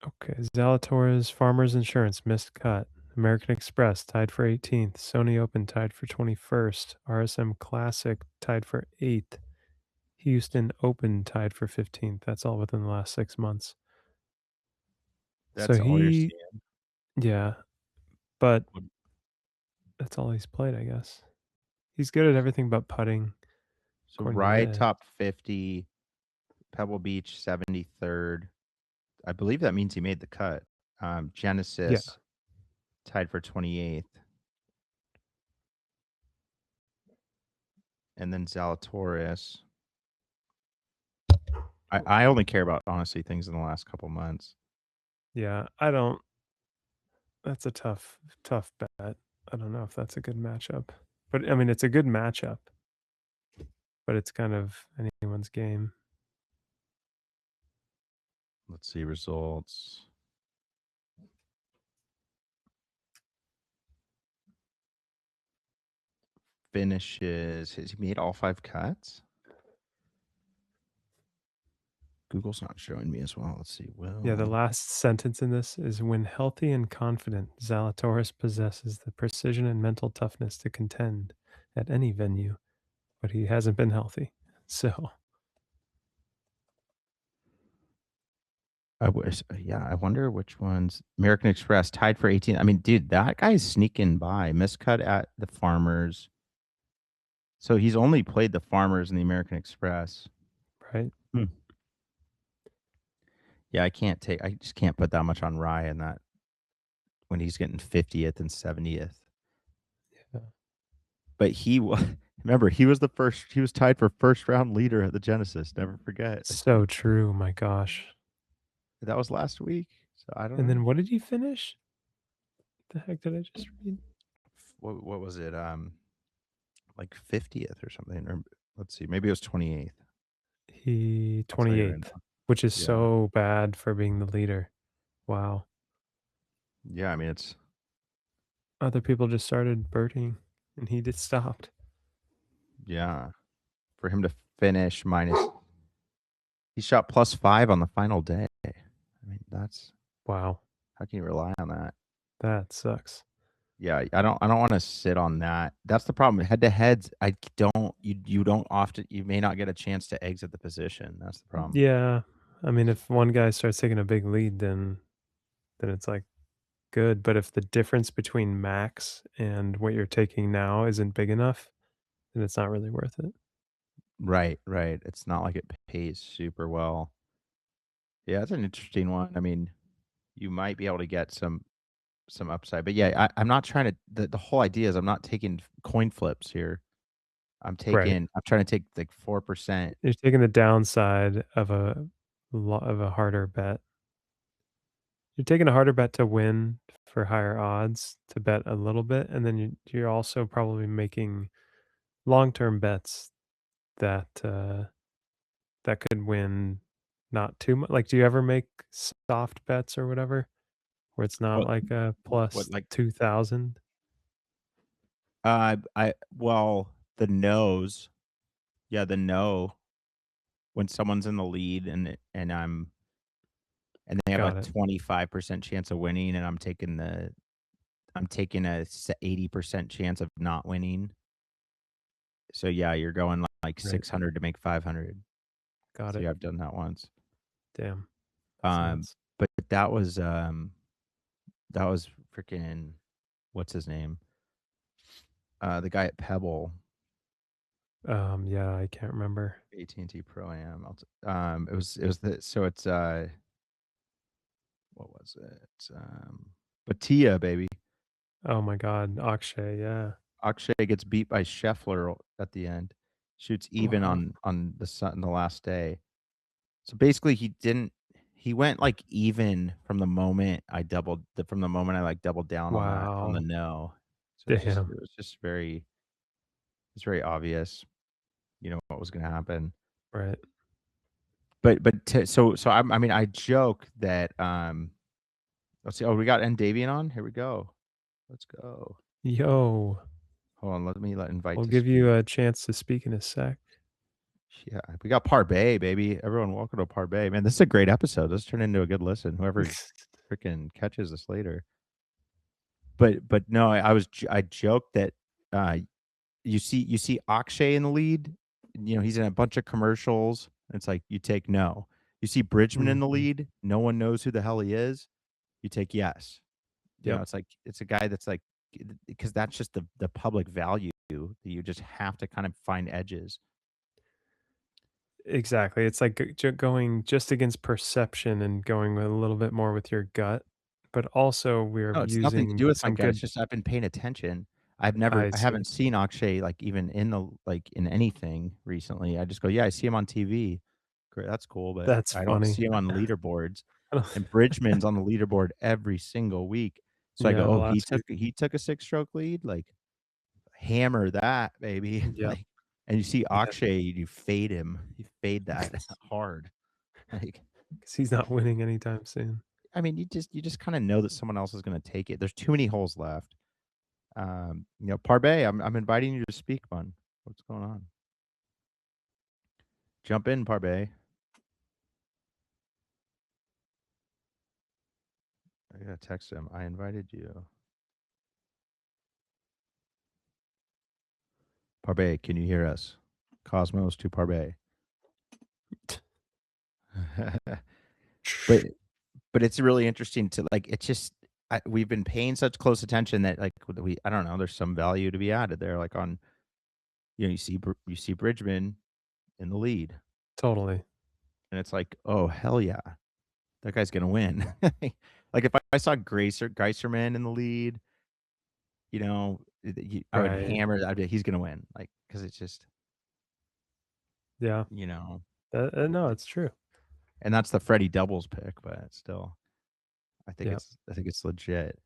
Okay, Zalatoris, Farmers Insurance, missed cut. American Express tied for 18th. Sony Open tied for 21st. RSM Classic tied for 8th. Houston Open tied for 15th. That's all within the last 6 months. That's all you're seeing? Yeah, but that's all he's played, I guess. He's good at everything but putting. So Rye top 50, Pebble Beach 73rd. I believe that means he made the cut. Genesis tied for 28th. And then Zalatoris. I only care about, honestly, things in the last couple months. Yeah, I don't. That's a tough bet. I don't know if that's a good matchup. But, I mean, it's a good matchup. But it's kind of anyone's game. Let's see results. Finishes. Has he made all 5 cuts? Google's not showing me as well. Let's see. Well, yeah, the last sentence in this is when healthy and confident, Zalatoris possesses the precision and mental toughness to contend at any venue, but he hasn't been healthy. So I wonder which ones. American Express tied for 18. I mean, dude, that guy's sneaking by. Miscut at the Farmers. So he's only played the Farmers and the American Express. Right. Yeah, I just can't put that much on Rye in that when he's getting 50th and 70th. Yeah. But remember, he was tied for first round leader at the Genesis. Never forget. So true. My gosh. That was last week. So I don't know. And then what did he finish? The heck did I just read? What was it? Like 50th or something. Or let's see, maybe it was 28th. He 28th, which is so bad for being the leader. Wow. Yeah, I mean, it's other people just started birding and he just stopped. Yeah. For him to finish he shot +5 on the final day. I mean, that's wow. How can you rely on that? That sucks. Yeah, I don't want to sit on that. That's the problem. Head to heads, you may not get a chance to exit the position. That's the problem. Yeah. I mean, if one guy starts taking a big lead, then then it's like good. But if the difference between max and what you're taking now isn't big enough, then it's not really worth it. Right, right. It's not like it pays super well. Yeah, that's an interesting one. I mean, you might be able to get some upside, but yeah, I'm not trying to. The whole idea is I'm not taking coin flips here. Right. I'm trying to take like 4%. You're taking the downside of a harder bet. You're taking a harder bet to win for higher odds to bet a little bit, and then you're also probably making long-term bets that, that could win not too much. Like, do you ever make soft bets or whatever, where it's not What like a what plus like 2,000? well, the no's. Yeah, the no when someone's in the lead and they have a Got it. 25% chance of winning and I'm taking a 80% chance of not winning. So yeah, you're going like Right. 600 to make 500. Got So it. yeah, I've done that once. Damn. That's Um, nuts. but that was freaking what's his name? The guy at Pebble, Yeah, I can't remember. AT&T Pro Am. It was the so it's what was it? Batia, baby. Oh my god, Akshay, yeah. Akshay gets beat by Scheffler at the end. Shoots even Wow. on the last day. So basically, he went like even from the moment I like doubled down on the Wow. no. So Damn. it was just it's very obvious, what was going to happen. Right. So I mean I joke that let's see. Oh, we got N Davian on. Here we go. Let's go. Yo, Hold on. Let me invite we'll to give speak. you a chance to speak in a sec. Yeah, we got Parbeh, baby. Everyone, welcome to Parbeh. Man, this is a great episode. This turned into a good listen. Whoever freaking catches this later. But no, I joked that uh you see Akshay in the lead. He's in a bunch of commercials. It's like you take no. You see Bridgman in the Mhm. lead. No one knows who the hell he is. You take yes. Yep. It's like it's a guy that's like because that's just the public value that you just have to kind of find edges. Exactly. It's like going just against perception and going a little bit more with your gut, but also we're No, it's nothing to using do with my some gut, it's good. just I've been paying attention. I I see. haven't seen Akshay, like, even in anything recently. I just go, "Yeah, I see him on TV. Great, that's cool," but That's I don't funny. see him on leaderboards, I don't and Bridgman's on the leaderboard every single week. So I go, Yeah, the "Oh, last few. he took a six-stroke lead? Like, hammer that, baby." Yep. Like, and you see Yeah, Akshay, you fade him. You fade that hard. Like, 'cause he's not winning anytime soon. I mean, you just kinda know that someone else is gonna take it. There's too many holes left. Parbay, I'm inviting you to speak, man. What's going on? Jump in, Parbay. I gotta text him. I invited you. Parbay, can you hear us? Cosmos to Parbay. but but it's really interesting to like. It's just we've been paying such close attention that like we I don't know. There's some value to be added there. Like on you see Bridgman in the lead, Totally. and it's like, oh hell yeah, that guy's gonna win. Like if I saw Geiserman in the lead, I would Right. hammer. I'd be like, he's gonna win, like because it's just Yeah. you know, No, it's true. and that's the Freddie doubles pick, but still, Yep. I think it's legit.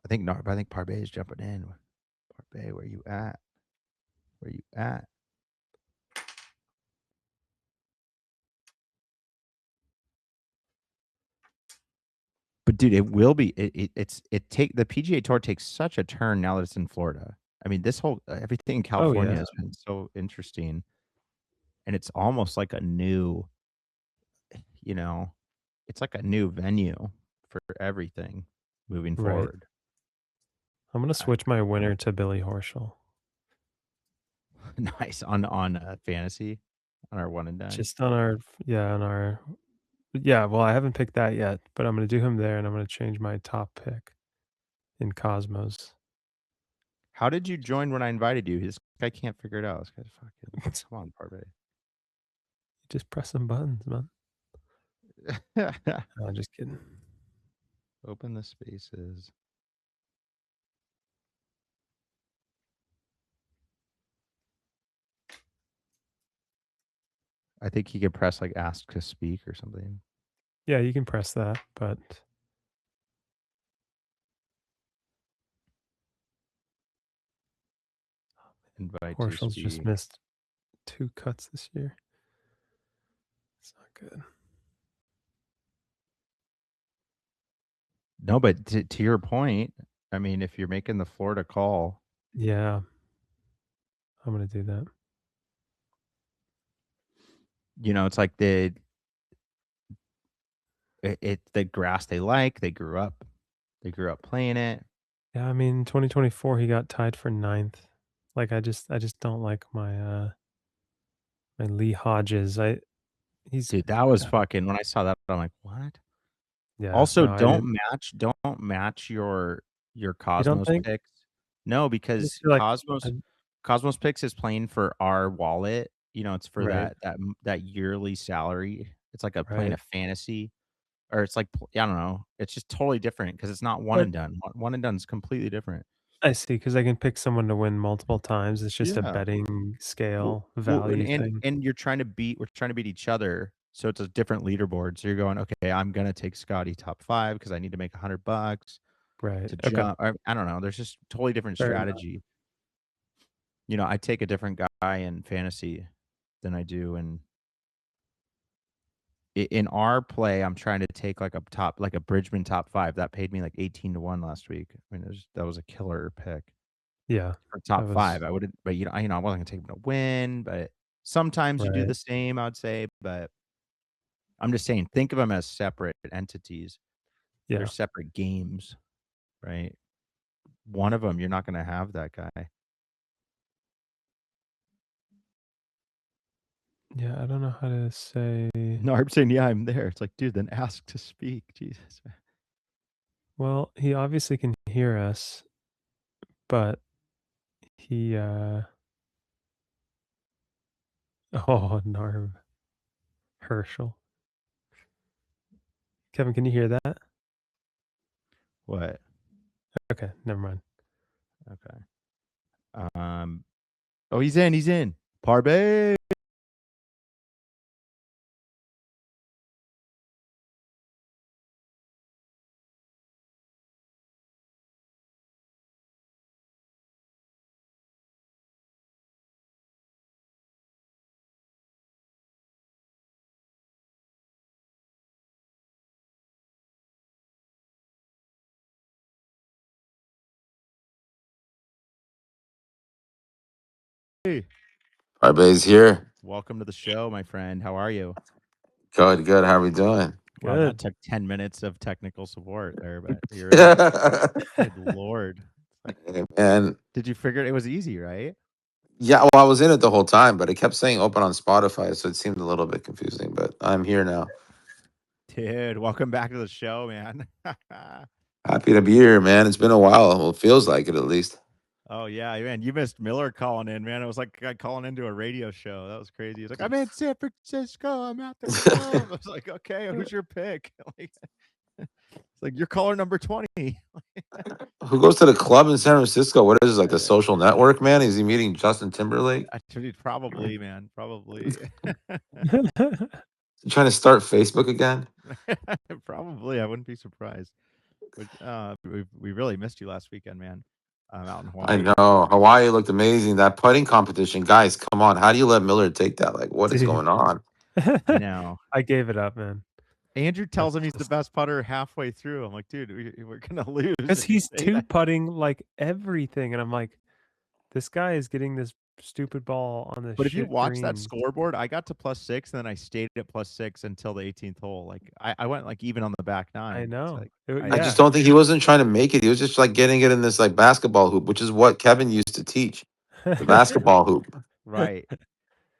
I think Parbay is jumping in. Parbay, where you at? Where you at? But dude, it will be. It take the PGA Tour takes such a turn now that it's in Florida. I mean, this whole everything in Oh, California yeah. has been so interesting, and it's almost like a new, you know, it's like a new venue for everything moving Right. forward. I'm gonna I switch my winner to Billy Horschel. Nice on fantasy on our one and done. Just on our, yeah, on our Yeah, well, I haven't picked that yet, but I'm gonna do him there, and I'm gonna change my top pick in Cosmos. How did you join when I invited you? This guy can't figure it out. This guy's fucking. Come on, Parbeh. Just press some buttons, man. No, just kidding. Open the spaces. I think he could press like ask to speak or something. Yeah, you can press that, but Invite to Horschel's just speak. missed 2 cuts this year. It's not good. No, but to your point, I mean, if you're making the Florida call, Yeah. I'm gonna do that. you know, it's like the grass they like. They grew up playing it. Yeah, I mean, 2024, he got tied for 9th. Like, I just don't like my Lee Hodges. He's Dude, that was yeah, fucking. When I saw that, I'm like, what? yeah, Also, no, I didn't. don't match your You don't Cosmos think? picks. No, I just because feel like Cosmos picks is playing for our wallet. You know, it's for right, that yearly salary. It's like playing right. a fantasy, or it's like I don't know. It's just totally different because it's not one But and done. One and done is completely different. I see, because I can pick someone to win multiple times. It's just a Yeah. betting Well, scale well, value thing. and we're trying to beat each other. So it's a different leaderboard. So you're going, okay, I'm gonna take Scotty top 5 because I need to make $100 Right. to Okay. jump. I don't know. There's just totally different Fair enough. strategy. You know, I take a different guy in fantasy than I do in our play. I'm trying to take like a Bridgman top 5 that paid me like 18-1 last week. I mean, that was a killer pick Yeah. for That top was 5. I wouldn't, but I wasn't gonna take him to win. But sometimes you do right. the same, I would say. But I'm just saying, think of them as separate entities. They're Yeah. separate games, right? One of them, you're not gonna have that guy. Yeah, I don't know how to say. No, I'm saying, yeah, I'm there. It's like, dude, then ask to speak. Jesus. Well, he obviously can hear us, but he oh, Narv. Herschel. Kevin, can you hear that? What? Okay, never mind. Okay. Oh, he's in. He's in. Parbeh. Hey, Parbeh's here. welcome to the show, my friend. How are you? Good, good. How are we doing? Well, that Good. took 10 minutes of technical support there, but you're in. Yeah, Good Lord. Like, man. did you figure it was easy, right? Yeah, well, I was in it the whole time, but it kept saying open on Spotify, so it seemed a little bit confusing. But I'm here now. Dude, welcome back to the show, man. Happy to be here, man. It's been a while. Well, it feels like it at least. Oh, yeah, man. You missed Miller calling in, man. It was like a guy calling into a radio show. That was crazy. He's like, I'm in San Francisco. I'm at the club. I was like, okay, who's your pick? Like, it's like, you're caller number 20. Who goes to the club in San Francisco? What is this, like the social network, man? Is he meeting Justin Timberlake? Probably, man. Probably. Trying to start Facebook again? Probably. I wouldn't be surprised. But we really missed you last weekend, man. Out in I Hawaii. know. Hawaii looked amazing. That putting competition. Guys, come on. How do you let Miller take that? Like, what is Dude. going on? I know. I gave it up, man. Andrew tells him he's the best putter halfway through. I'm like, dude, we're gonna lose. Because if you he's say that. two-putting like everything, and I'm like, this guy is getting this stupid ball on the But if you shit watch that greens. scoreboard, I got to +6, and then I stayed at +6 until the 18th hole. Like I went like even on the back 9. I It's know. like, It- I yeah. just don't think he wasn't trying to make it. He was just like getting it in this like basketball hoop, which is what Kevin used to teach. The basketball hoop. right.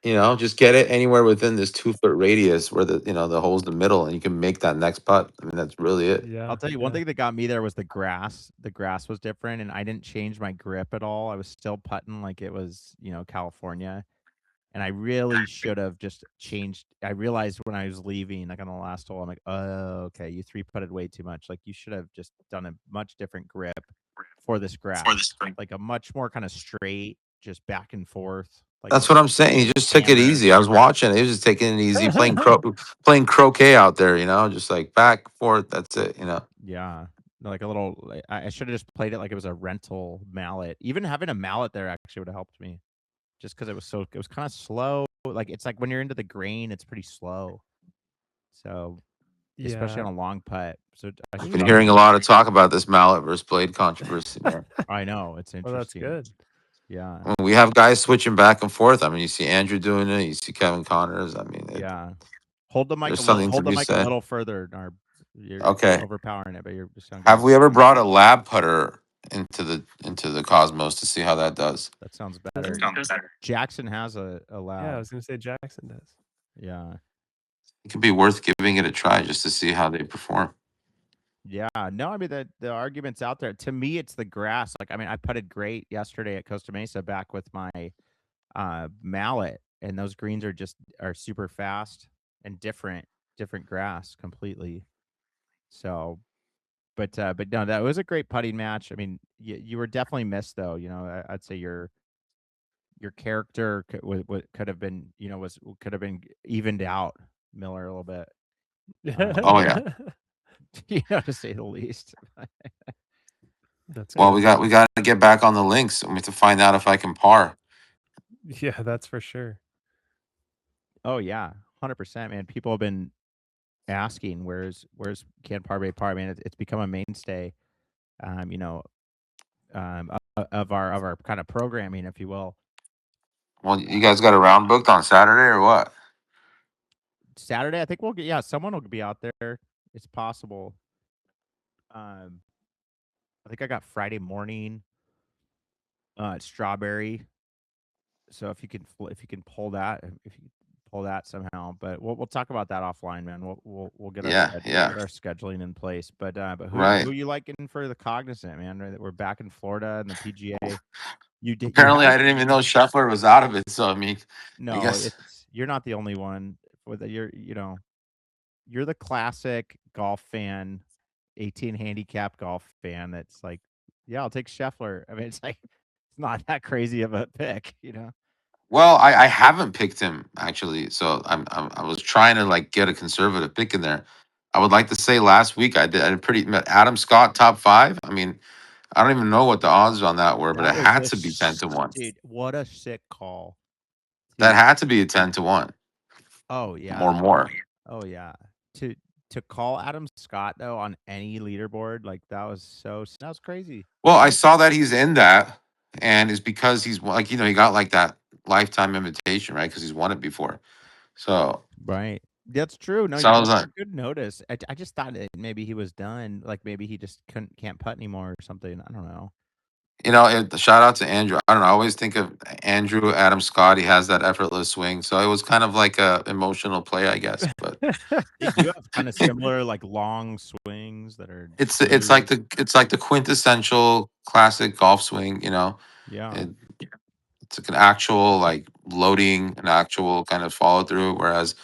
You know, just get it anywhere within this 2 foot radius where the hole's the middle, and you can make that next putt. I mean, that's really it. Yeah. I'll tell you one thing that got me there was the grass. The grass was different, and I didn't change my grip at all. I was still putting like it was, California. And I really should have just changed. I realized when I was leaving, like on the last hole, I'm like, oh, okay, you three putted way too much. Like you should have just done a much different grip for this grass, like a much more kind of straight, just back and forth, like That's what I'm saying. He just took it hammer. easy. I was watching. He was just taking it easy, playing croquet out there. Just like back forth. That's it. Yeah. Like a little, I should have just played it like it was a rental mallet. Even having a mallet there actually would have helped me. Just because it was kind of slow. Like it's like when you're into the grain, it's pretty slow. So especially on Yeah. a long putt. So I I've should been probably. hearing a lot of talk about this mallet versus blade controversy, man. I know it's Well, that's interesting. good. Yeah, I mean, we have guys switching back and forth. I mean, you see Andrew doing it. You see Kevin Connors. I mean, yeah. Hold the mic there's a little. something to Hold the be mic a said. little further. You're Okay. overpowering it, but you're just sound Have good. we ever brought a lab putter into the Cosmos to see how that does? That sounds better. Jackson has a Yeah, I lab. was gonna say Jackson does. Yeah, It could be worth giving it a try just to see how they perform. yeah. No, I mean the argument's out there. To me, it's the grass. Like I mean, I putted great yesterday at Costa Mesa back with my mallet, and those greens are super fast and different grass completely. So, but no, that was a great putting match. I mean, you were definitely missed though. I'd say your character could have been could have been evened out, Miller, a little bit. Oh yeah. To say the least. That's Well, good. we got to get back on the links, and we have to find out if I can par. Yeah, that's for sure. Oh yeah, 100%, man. People have been asking where's Can Parbeh par? I mean, it's become a mainstay, um, you know, of our kind of programming, if you will. Well, you guys got a round booked on Saturday or what? Saturday, I think someone will be out there. It's possible. I think I got Friday morning at Strawberry. So if you can pull that, if you can pull that somehow, but we'll talk about that offline, man. We'll get Yeah, yeah. get our scheduling in place. But Right. who you liking for the Cognizant, man? Right, we're back in Florida and the PGA. You Apparently, I haven't. didn't even know Scheffler was out of it. So I mean, I No, guess. you're not the only one. You're the classic golf fan, 18 handicap golf fan. That's like, yeah, I'll take Scheffler. I mean, it's like it's not that crazy of a pick. Well, I haven't picked him actually, so I was trying to like get a conservative pick in there. I would like to say last week I did pretty Adam Scott top 5. I mean, I don't even know what the odds on that were, but it That was had to be 10-1. dude. What a sick call, That dude. had to be a 10-1 Oh or yeah, more. oh yeah. To to call Adam Scott though on any leaderboard, like that was crazy. Well, I saw that he's in that, and it's because he's like he got like that lifetime invitation, right? Because he's won it before. So, Right. That's true. No, so I was that's a like, good notice. I just thought that maybe he was done. Like maybe he just can't putt anymore or something. I don't know. shout out to Andrew. I don't know. I always think of Andrew, Adam Scott. He has that effortless swing. So it was kind of like a emotional play, I guess. But They do have kind of similar like long swings that are it's smooth. like the quintessential classic golf swing. Yeah. It, it's like an actual like loading, an actual kind of follow through. Whereas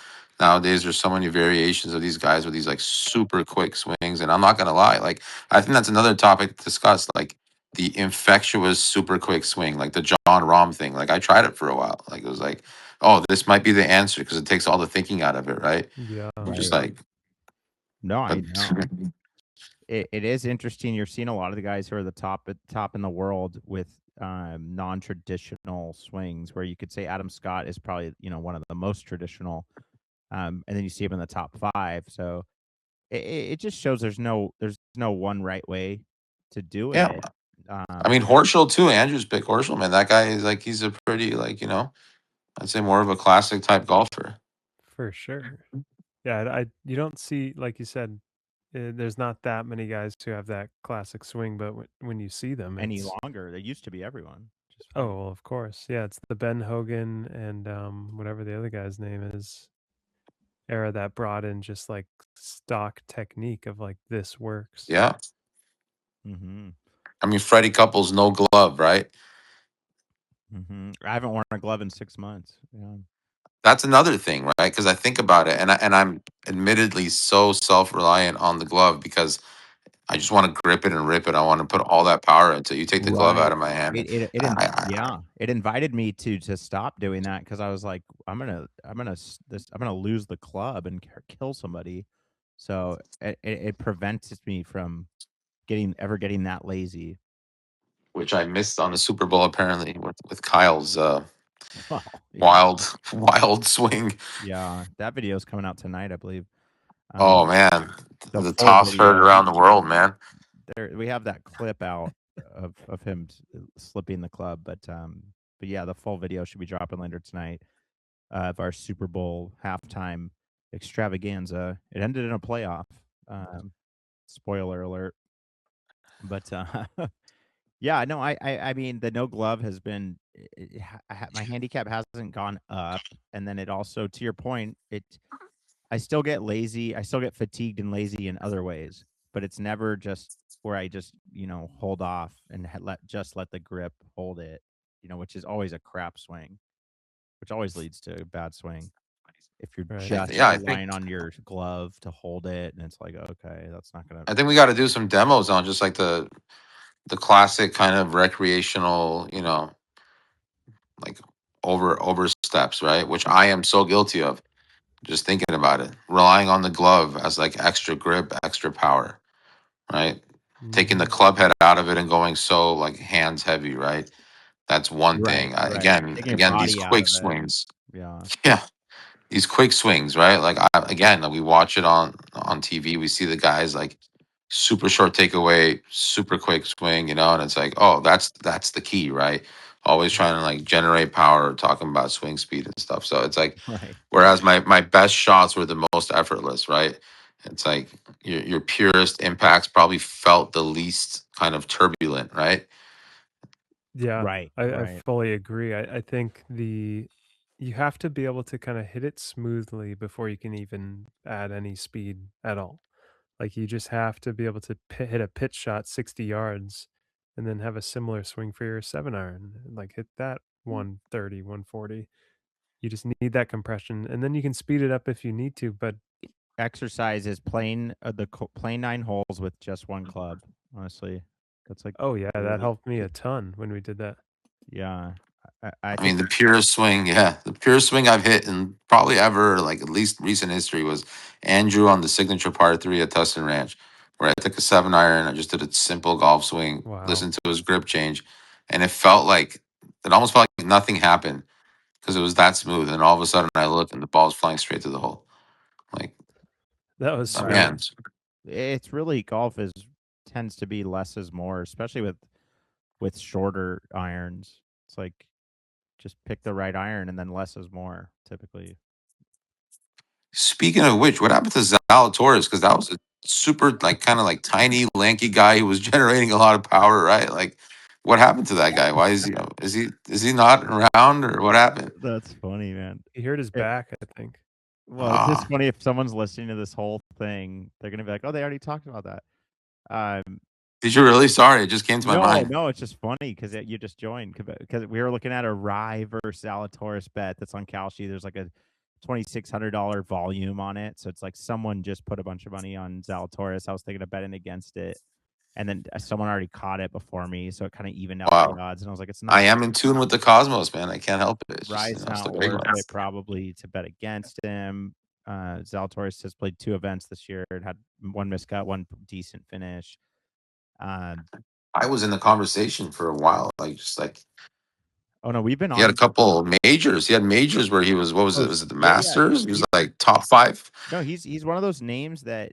nowadays there's so many variations of these guys with these like super quick swings. And I'm not gonna lie, like I think that's another topic to discuss, like the infectious super quick swing, like the John Rahm thing. Like I tried it for a while. Like it was like, oh, this might be the answer because it takes all the thinking out of it, right? Yeah. Just Right. like, No, but I know. It is interesting. You're seeing a lot of the guys who are the top in the world with non-traditional swings, where you could say Adam Scott is probably one of the most traditional, and then you see him in the top 5. So it just shows there's no one right way to do yeah. it. I mean Horschel too. Andrew's pick Horschel, man. That guy is like he's a pretty like I'd say more of a classic type golfer. For sure. Yeah, you don't see, like you said, there's not that many guys who have that classic swing, but when you see them, Any it's longer. They used to be everyone. Just well, of course. Yeah, it's the Ben Hogan and whatever the other guy's name is era that brought in just like stock technique of like this works. Yeah. Mm-hmm. I mean, Freddie Couples, no glove, right? Mm-hmm. I haven't worn a glove in 6 months. Yeah. That's another thing, right? Because I think about it, and I'm admittedly so self reliant on the glove because I just want to grip it and rip it. I want to put all that power into. You take the glove out Right. of my hand. Yeah, it invited me to stop doing that because I was like, I'm gonna lose the club and kill somebody. So it prevents me from getting that lazy. Which I missed on the Super Bowl apparently with Kyle's Well, yeah, wild swing. yeah, that video is coming out tonight, I believe. Oh Um, man, the the full toss heard video. around the world, man. There we have that clip out of him slipping the club, but yeah, the full video should be dropping later tonight of our Super Bowl halftime extravaganza. It ended in a playoff. Um, Spoiler alert, but yeah, no, I mean the no glove has been my handicap hasn't gone up, and then it also, to your point, I still get lazy. I still get fatigued and lazy in other ways, but it's never just where I just, hold off and let the grip hold it, which is always a crap swing, which always leads to a bad swing. If you're Right. just Yeah, relying on your glove to hold it, and it's like, okay, that's not gonna. I think we got to do some demos on just like the classic kind of recreational, like oversteps, right? Which I am so guilty of. Just thinking about it, relying on the glove as like extra grip, extra power, right? Taking the Mhm. club head out of it and going so like hands heavy, right? That's one thing. Right. Taking your Again, these body out quick of it. swings. Yeah. Yeah, these quick swings, right? Like again, like we watch it on TV. We see the guys like super short takeaway, super quick swing, and it's like, oh, that's the key, right? Always trying to like generate power, talking about swing speed and stuff. So it's like, Right. whereas my best shots were the most effortless, right? It's like your purest impacts probably felt the least kind of turbulent, right? Yeah, Right. I Right. fully agree. I think you have to be able to kind of hit it smoothly before you can even add any speed at all. Like you just have to be able to hit a pitch shot 60 yards and then have a similar swing for your 7 iron. Like hit that 130, 140. You just need that compression and then you can speed it up if you need to, but Exercise is playing playing 9 holes with just one club. Honestly, that's like oh yeah, that the, helped me a ton when we did that. yeah. I I mean, think the purest swing, yeah, the purest swing I've hit in probably ever, like at least recent history, was Andrew on the signature par three at Tustin Ranch, where I took a 7 iron. I just did a simple golf swing, Wow. listened to his grip change, and it almost felt like nothing happened because it was that smooth. And all of a sudden, I look and the ball's flying straight to the hole. Like, That was right. sweet. man, It's really golf is tends to be less is more, especially with shorter irons. It's like just pick the right iron and then less is more typically. speaking of which, what happened to Zalatoris? Because that was a super, like, kind of like tiny, lanky guy who was generating a lot of power, right? Like, what happened to that guy? Why is he not around, or what happened? That's funny, man. He hurt his It, back, I think. well, it's just Ah, funny if someone's listening to this whole thing, they're gonna be like, "Oh, they already talked about that." Um, did you really? Sorry, it just came to my no, mind. no, it's just funny because you just joined because we were looking at a Rye versus Zalatoris bet that's on Kalshi. There's like a $2,600 volume on it, so it's like someone just put a bunch of money on Zalatoris. I was thinking of betting against it, and then someone already caught it before me, so it kind of evened out the Wow, odds. And I was like, it's I not am in tune with the cosmos, man. I can't help it. It's just Rye's it's the not big worth one. it probably to bet against him. Zalatoris has played 2 events this year. It had one miscut, one decent finish. Um, I was in the conversation for a while, like just like oh no, we've been he had a on. couple majors. He had majors where he was. What was Oh it? Was it the yeah, yeah. Masters? He was like top five. No, he's one of those names that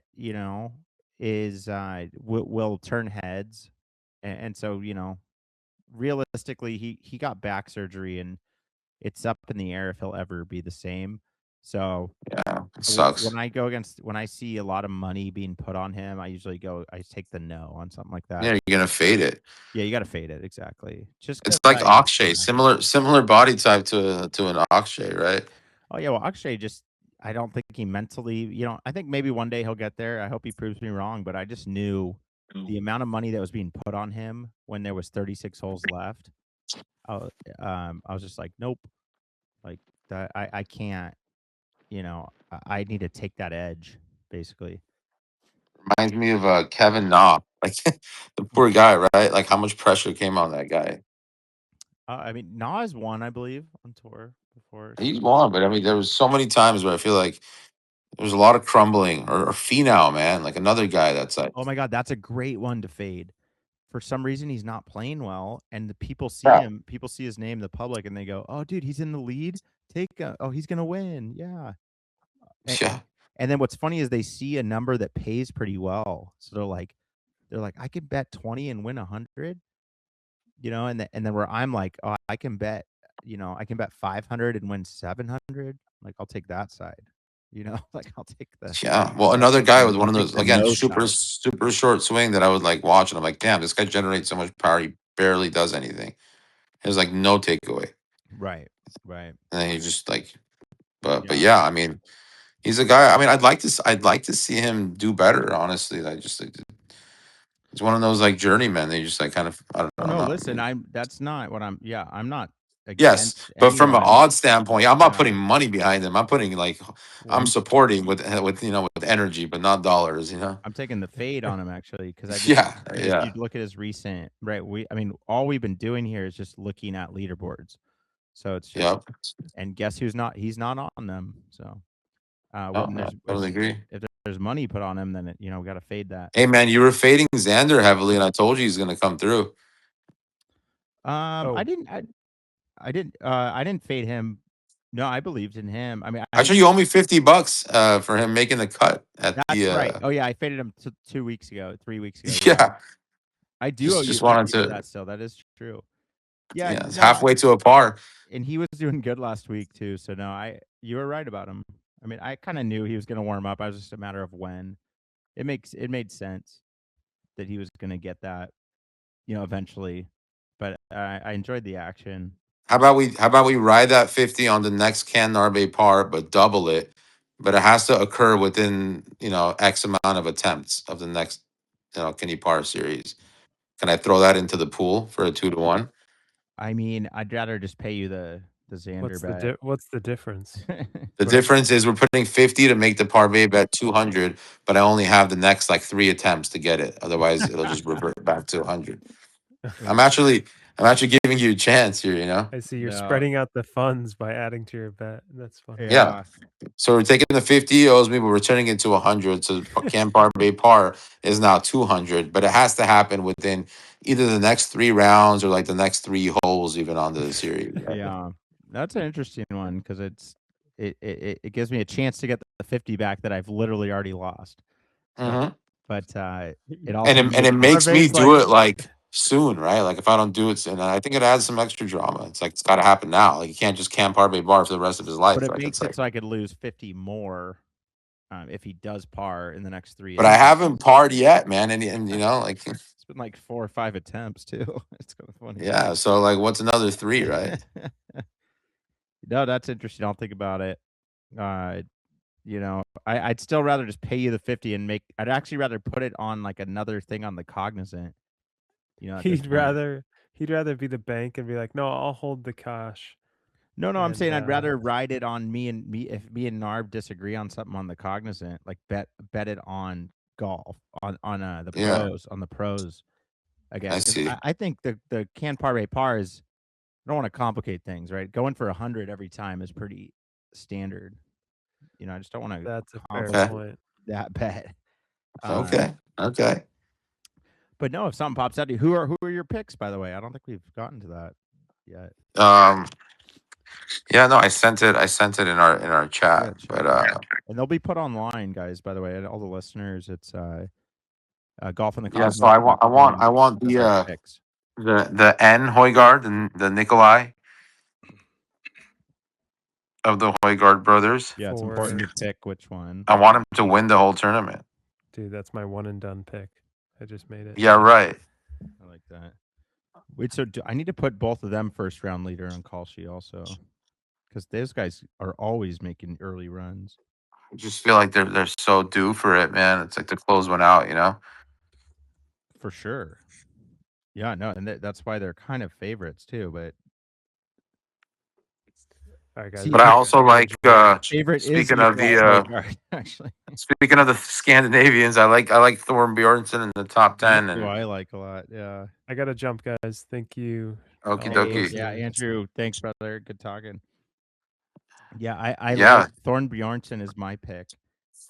is will turn heads, and so realistically, he got back surgery, and it's up in the air if he'll ever be the same. So Yeah. It sucks. when I see a lot of money being put on him, I take the no on something like that. Yeah, you're gonna fade it. Yeah, you got to fade it exactly. Just It's 'cause like Akshay, similar body type to an Akshay, right? Oh yeah, well Akshay I don't think he mentally, I think maybe one day he'll get there. I hope he proves me wrong, but I just knew the amount of money that was being put on him when there was 36 holes left. I, I was just like, nope, like that. I can't. I need to take that edge, basically. Reminds me of Kevin Na, like the poor guy, right? Like how much pressure came on that guy. I mean, Nas won, I believe, on tour before. So. He's won, but I mean, there was so many times where I feel like there was a lot of crumbling. Or Finau, man, like another guy that's like, Oh my God, that's a great one to fade. For some reason, he's not playing well, and the people see yeah, him. People see his name, in the public, and they go, "Oh, dude, he's in the lead. He's gonna win." Yeah. And, yeah, and then what's funny is they see a number that pays pretty well, so they're like, I can bet 20 and win 100, and then where I'm like, oh, I can bet 500 and win 700. Like, I'll take that side, like I'll take yeah. Well, another guy was one of those the again, no super side. super short swing that I would like watch, and I'm like, damn, this guy generates so much power, he barely does anything. There's like no takeaway, Right, right. and then he just like, but Yeah. yeah, I mean, he's a guy. I mean, I'd like to see him do better. Honestly, I just like, he's one of those like journeymen. They just like kind of, I don't know. Oh I'm no, not. listen, that's not what I'm not Yes, against but from an anyone. odd standpoint, I'm not Yeah. putting money behind him. I'm putting like, Well, I'm supporting with with energy, but not dollars. I'm taking the fade on him actually because Yeah, if you yeah, look at his recent right, I mean, all we've been doing here is just looking at leaderboards. So it's just, yeah. and guess he's not on them. So Oh, when no, totally agree. if there's money put on him, then we got to fade that. Hey man, you were fading Xander heavily, and I told you he's gonna come through. I Oh, didn't I didn't fade him. No, I believed in him. I mean, Actually, you owe me $50 for him making the cut at that's the. right. Oh yeah, I faded him 2 weeks ago, 3 weeks ago. Yeah, Yeah, I do owe you just wanted 50 for to. that still. That is true. Yeah, Yeah, it's no, halfway to a par. and he was doing good last week too. So no, you were right about him. I mean, I kind of knew he was going to warm up. I was just a matter of when. It made sense that he was going to get that, eventually. But I enjoyed the action. How about we ride that 50 on the next Can Narbe par, but double it, but it has to occur within X amount of attempts of the next Kenny Par series. Can I throw that into the pool for a 2-1? I mean, I'd rather just pay you the Xander bet. what's the difference? The difference is we're putting 50 to make the Parbeh bet 200, but I only have the next like 3 attempts to get it. Otherwise, it'll just revert back to 100. I'm actually I'm actually giving you a chance here. I see you're No. spreading out the funds by adding to your bet. That's funny. Yeah. Yeah. So we're taking the 50 he owes me, but we're turning it to 100. So Can Parbeh par is now 200, but it has to happen within either the next 3 rounds or like the next 3 holes, even on the series. Right? Yeah. That's an interesting one because it gives me a chance to get the 50 back that I've literally already lost. But Mhm. but it And also it makes makes me Parvey's do like, it like soon, right? Like if I don't do it, and I think it adds some extra drama. It's like it's got to happen now. Like you can't just Can Parbeh bar for the rest of his but life. it Like it's makes it like, so I could lose 50 more if he does par in the next 3 but I attempts. haven't parred yet, man. And like, It's been like 4 or 5 attempts too. It's kind of funny. yeah. So like, what's another 3, right? No, that's interesting. I'll think about it. Uh, I'd still rather just pay you the 50 and I'd actually rather put it on like another thing on the Cognizant, at this he'd point. rather he'd rather be the bank and be like, no, I'll hold the cash. No, I'm And saying I'd rather ride it on if me and Narb disagree on something on the Cognizant, like bet it on golf on the Yeah, pros again I because see. I think the Can Parve par is, I don't want to complicate things, right? Going for 100 every time is pretty standard. I just don't want to that's a fair Okay, complicate point. that bet. Um, okay, okay. but no, if something pops out, who are your picks? By the way, I don't think we've gotten to that yet. Yeah, no, I sent it. I sent it in our Yeah, chat, check but it. And they'll be put online, guys. By the way, and all the listeners, it's golf in the yeah. So I want as our picks. the N Hoygaard and the Nikolai. of the Højgaard brothers. Yeah, it's For- important you pick which one. I want him to win the whole tournament. Dude, that's my one and done pick. I just made it. Yeah, right. I like that. Wait, so I need to put both of them first round leader on call sheet also, because those guys are always making early runs. I just feel like they're so due for it, man. It's like to close one out, you know. For sure. Yeah, no, and that's why they're kind of favorites too. But All right, guys. See, But I also like favorite is speaking of Nikolai the Højgaard, actually. speaking of the Scandinavians, I like Thorn Bjornsson in the top 10. Who And I like a lot. Yeah. I got to jump, guys. Thank you. okie all dokie. listeners. Yeah, Andrew. Thanks, brother. Good talking. Yeah, I Yeah. like Thorn Bjornsson is my pick.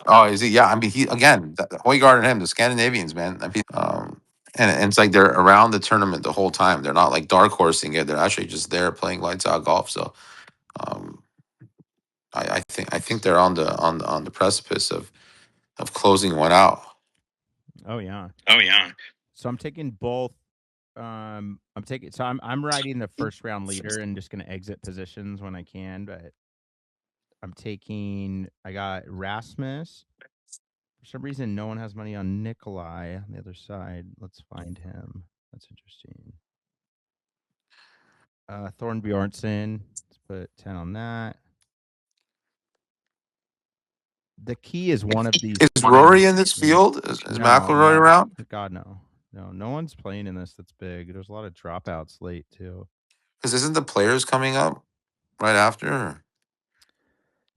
Oh, is he? Yeah, I mean, he again, Højgaard and him, the Scandinavians, man. I mean, and it's like they're around the tournament the whole time. They're not like dark horsing it. They're actually just there playing lights out golf. So, um, I think they're on the precipice of closing one out. Oh yeah. Oh yeah. So I'm taking both. I'm riding the first round leader and just gonna exit positions when I can, but I got Rasmus. For some reason, no one has money on Nikolai on the other side. Let's find him. That's interesting. Thorn Bjornsson. Let's put 10 on that. The key is one of these. Is Rory in this field? Is McIlroy around? God, no. No one's playing in this that's big. There's a lot of dropouts late, too. Because isn't the Players coming up right after?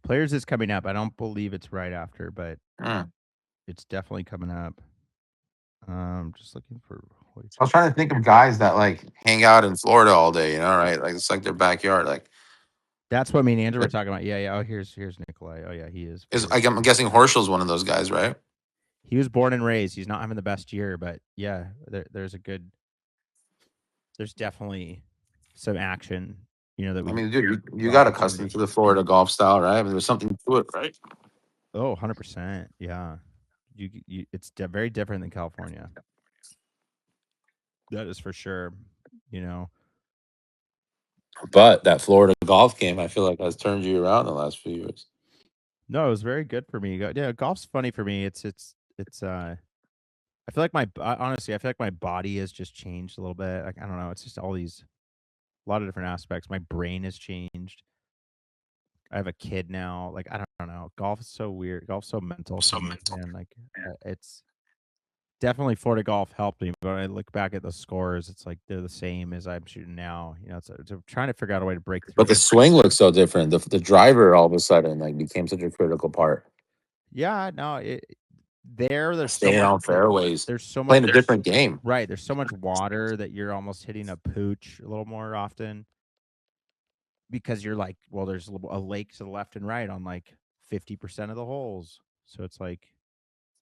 Players is coming up. I don't believe it's right after, but it's definitely coming up. Just looking for. I was trying to think of guys that like hang out in Florida all day, you know, right? Like it's like their backyard. Like that's what me and Andrew were talking about. Yeah. Oh, here's Nikolai. Oh yeah, he is. I'm guessing Horschel's one of those guys, right? He was born and raised. He's not having the best year, but yeah, there's definitely some action. You know that we. I mean, dude, you got accustomed to the Florida golf style, right? I mean, there's something to it, right? Oh, 100%. Yeah, it's very different than California. That is for sure. You know. But that Florida golf game, I feel like has turned you around the last few years. No, it was very good for me. Yeah, golf's funny for me. It's I feel like honestly, I feel like my body has just changed a little bit. Like I don't know, it's just a lot of different aspects. My brain has changed. I have a kid now. Like I don't know. Golf is so weird. Golf's so mental. And like it's definitely Florida golf helped me. But when I look back at the scores, it's like they're the same as I'm shooting now. You know, it's trying to figure out a way to break through. But the swing looks so different. The driver all of a sudden like became such a critical part. Yeah, no, there's staying so on much, fairways. There's so much Playing a different game. Right. There's so much water that you're almost hitting a pooch a little more often because you're like, well, there's a lake to the left and right on like 50% of the holes. So it's like,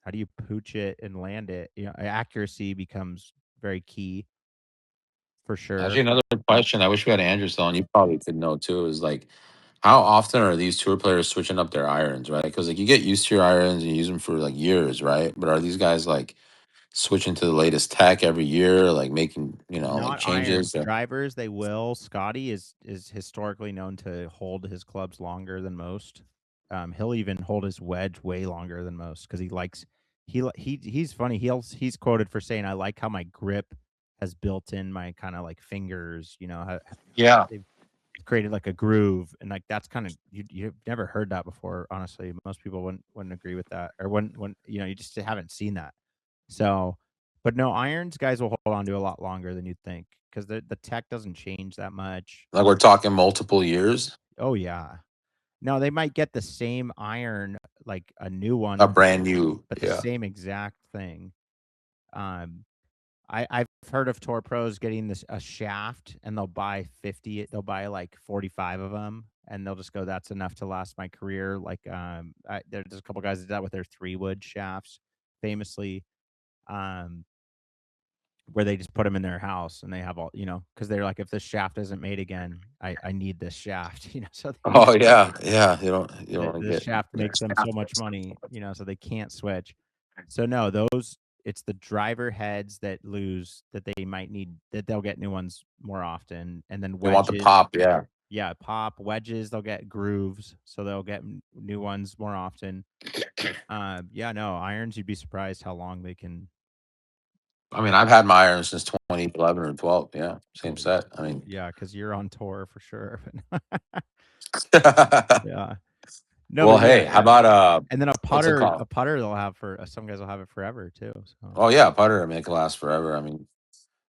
how do you pooch it and land it? You know, accuracy becomes very key for sure. Actually, another question I wish we had Andrews on. You probably could know too. Is like, how often are these tour players switching up their irons, right? Because like you get used to your irons and you use them for like years, right? But are these guys like switching to the latest tech every year, like making like changes? Irons, drivers, they will. Scotty is historically known to hold his clubs longer than most. He'll even hold his wedge way longer than most because he likes he's funny. He's quoted for saying, "I like how my grip has built in my kind of like fingers." You know, Yeah. they've created like a groove, and like that's kind of you've never heard that before. Honestly, most people wouldn't agree with that, or when you just haven't seen that. So, but no, irons guys will hold on to a lot longer than you'd think because the tech doesn't change that much. Like we're talking multiple years. Oh yeah, no, they might get the same iron, like a new one, A brand new, but the same exact thing. I've heard of tour pros getting a shaft and they'll buy 50. They'll buy like 45 of them, and they'll just go, "That's enough to last my career." Like there's a couple guys that did that with their 3-wood shafts, famously. Where they just put them in their house and they have all, because they're like, if this shaft isn't made again, I need this shaft, So oh yeah, you don't the shaft makes them so much money, so they can't switch. So no, it's the driver heads that lose that they might need, that they'll get new ones more often, and then we want the wedges. pop, yeah. Yeah, pop wedges. They'll get grooves, so they'll get new ones more often. Yeah, no irons. You'd be surprised how long they can. I mean, I've had my irons since 2011 or 12. Yeah, same Oh, set. I mean, yeah, because you're on tour for sure. well, Yeah. No, but yeah, hey, how about and then a what's it putter. called? A putter they'll have for some guys will have it forever too. So Oh yeah, putter. I mean, it can last forever. I mean,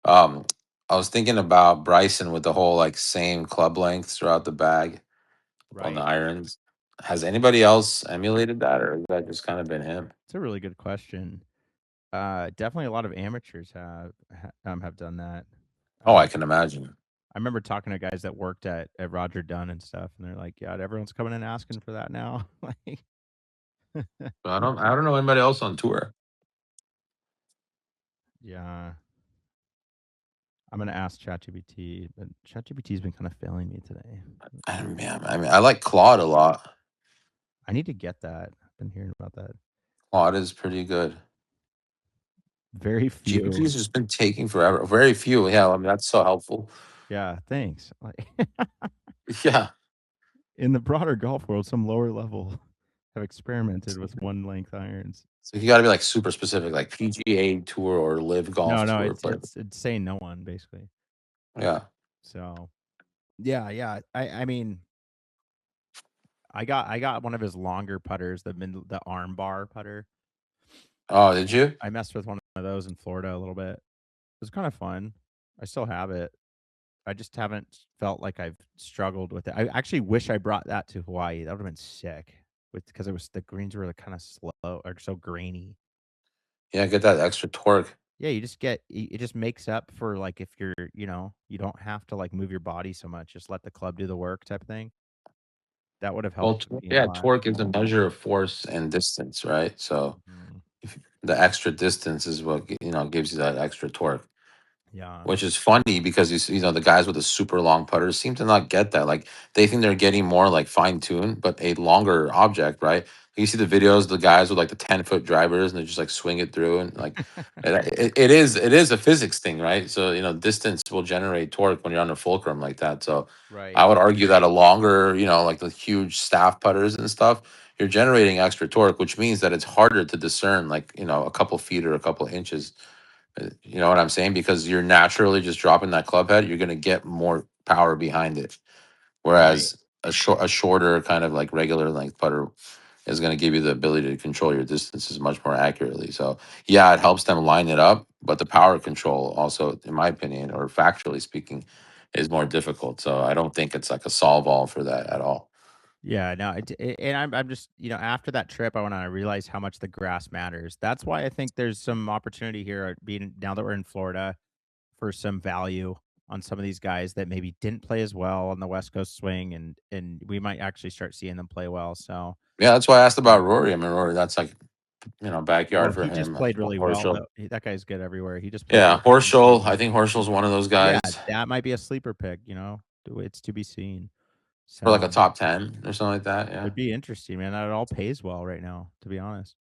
um, I was thinking about Bryson with the whole like same club length throughout the bag on the right. irons. Has anybody else emulated that, or has that just kind of been him? It's a really good question. Definitely a lot of amateurs have done that. Oh, I can imagine. I remember talking to guys that worked at Roger Dunn and stuff, and they're like, "Yeah, everyone's coming in asking for that now." Like, But I don't know anybody else on tour. yeah, I'm gonna ask ChatGPT, but ChatGPT's been kind of failing me today. I mean, I like Claude a lot. I need to get that. I've been hearing about that. Claude is pretty good. Very few. GPT's just been taking forever. Very few. Yeah, I mean that's so helpful. Yeah, thanks. Like, Yeah. in the broader golf world, some lower level have experimented with one length irons. So you got to be like super specific, like PGA Tour or Live Golf No, Tour it's player. it's saying no one basically. Yeah. So yeah. I mean, I got one of his longer putters, the arm bar putter. Oh, did you? I messed with one of those in Florida a little bit. It was kind of fun. I still have it. I just haven't felt like I've struggled with it. I actually wish I brought that to Hawaii. That would have been sick. Because the greens were kind of slow or so grainy. Yeah, get that extra torque. Yeah, it just makes up for like if you're, you don't have to like move your body so much. Just let the club do the work type thing. That would have Well, helped me a yeah, lot. torque is a measure of force and distance, right? So Mhm. if the extra distance is what gives you that extra torque. Yeah. Which is funny because the guys with the super long putters seem to not get that. Like they think they're getting more like fine tuned, but a longer object, right? You see the videos, the guys with like the 10-foot drivers, and they just like swing it through, and like it is a physics thing, right? So distance will generate torque when you're on a fulcrum like that. So Right. I would argue that a longer, like the huge staff putters and stuff, you're generating extra torque, which means that it's harder to discern like a couple feet or a couple inches. You know what I'm saying? Because you're naturally just dropping that club head, you're going to get more power behind it. Right. Whereas a shorter kind of like regular length putter is going to give you the ability to control your distances much more accurately. So yeah, it helps them line it up, but the power control also, in my opinion, or factually speaking, is more difficult. So I don't think it's like a solve all for that at all. Yeah, no, and I'm just, after that trip, I realized how much the grass matters. That's why I think there's some opportunity here being now that we're in Florida for some value on some of these guys that maybe didn't play as well on the West Coast swing, and we might actually start seeing them play well. So, Yeah, that's why I asked about um, Rory. I mean, Rory, that's like well, backyard for he just him. played really well Horschel. though. That guy's good everywhere. He just played Yeah, really well in Horschel. I Florida. think Horschel's one of those Yeah, guys that might be a sleeper pick. It's to be seen. for like a So top 10 or something like that. Yeah. it'd be interesting, man. That all pays well right now, to be honest.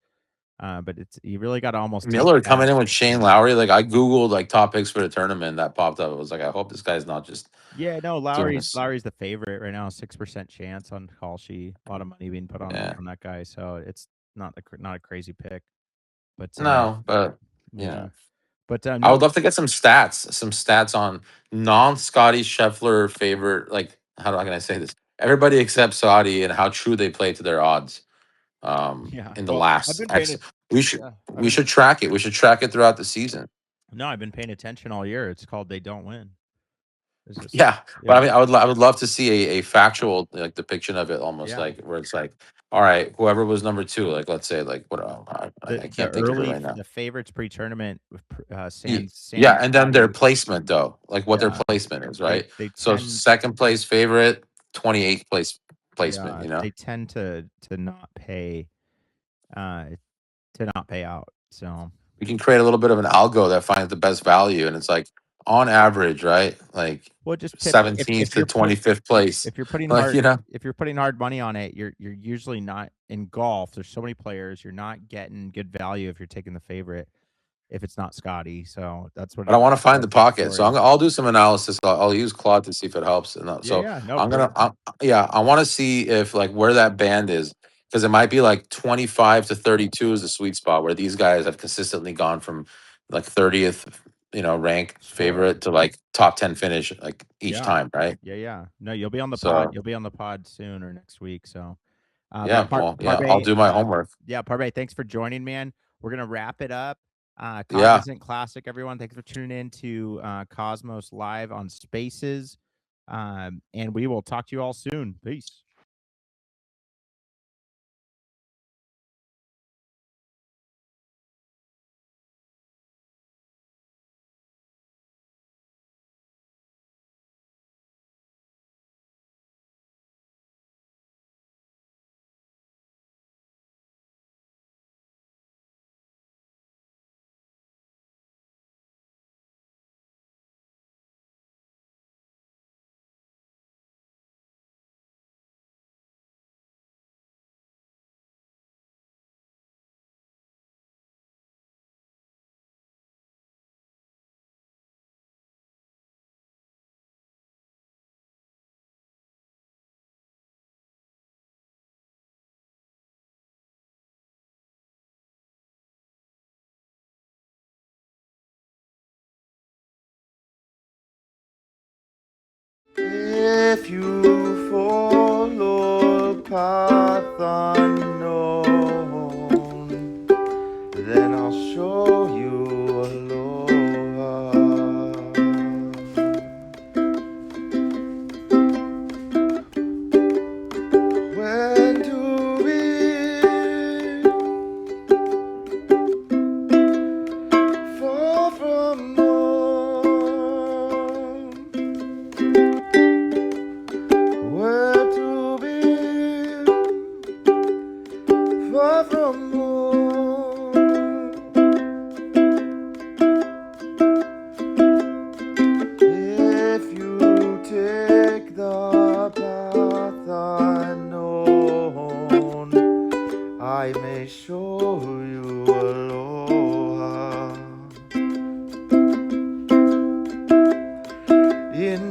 But it's you really got to almost take Miller that. coming in with Shane Lowry. Like I Googled like top picks for the tournament that popped up. It was like, I hope this guy's not just Yeah, no, doing Lowry's this. Lowry's the favorite right now. 6% chance on Kalshi. A lot of money being put on Yeah. that guy, so it's not a crazy pick. But No, but yeah, but I no, would love to get some stats on non-Scotty Scheffler favorite. Like, how can I say this? Everybody except Saudi and how true they play to their odds. yeah. In the Well, I've last been paying X, it. we should Yeah, I've we been should track it. We should track it throughout the season. no, I've been paying attention all year. It's called They Don't Win. It's just Yeah, but I yeah, mean, I would love to see a factual like depiction of it, almost yeah. like where it's like, all right, whoever was number two, like let's say like what I The can't think of it early right now. the favorites pre-tournament with Yeah, San and then their Scotty. placement though, like what their Yeah, placement is, they right? they So tend second place favorite, 28th place placement. yeah they tend to not pay uh to not pay out. So We can create a little bit of an algo that finds the best value, and it's like on average, right? Like well, just tip if 17th to 25th place, if you're putting like hard if you're putting hard money on it, you're usually not in golf. There's so many players, you're not getting good value if you're taking the favorite. if it's not Scotty. So that's what. But I want to find the that's the pocket, so story. I'll do some analysis. I'll use Claude to see if it helps. And so Yeah. No. I'm gonna, I want to see if like where that band is, because it might be like 25 to 32 is the sweet spot where these guys have consistently gone from like 30th, ranked Sure. favorite to like top 10 finish like each Yeah. time, right? Yeah. No, you'll be on the pod. So You'll be on the pod soon or next week. So, yeah, but well, yeah, I'll Parbeh, do my homework. yeah, Parbeh, thanks for joining, man. We're gonna wrap it up. Yeah. Cognizant Classic, everyone. Thanks for tuning in to Cosmos Live on Spaces. And we will talk to you all soon. Peace. If you follow a path unknown, then I'll show you aloha. When to be far from home, where to be far from home. If you take the path unknown, I may show you aloha. In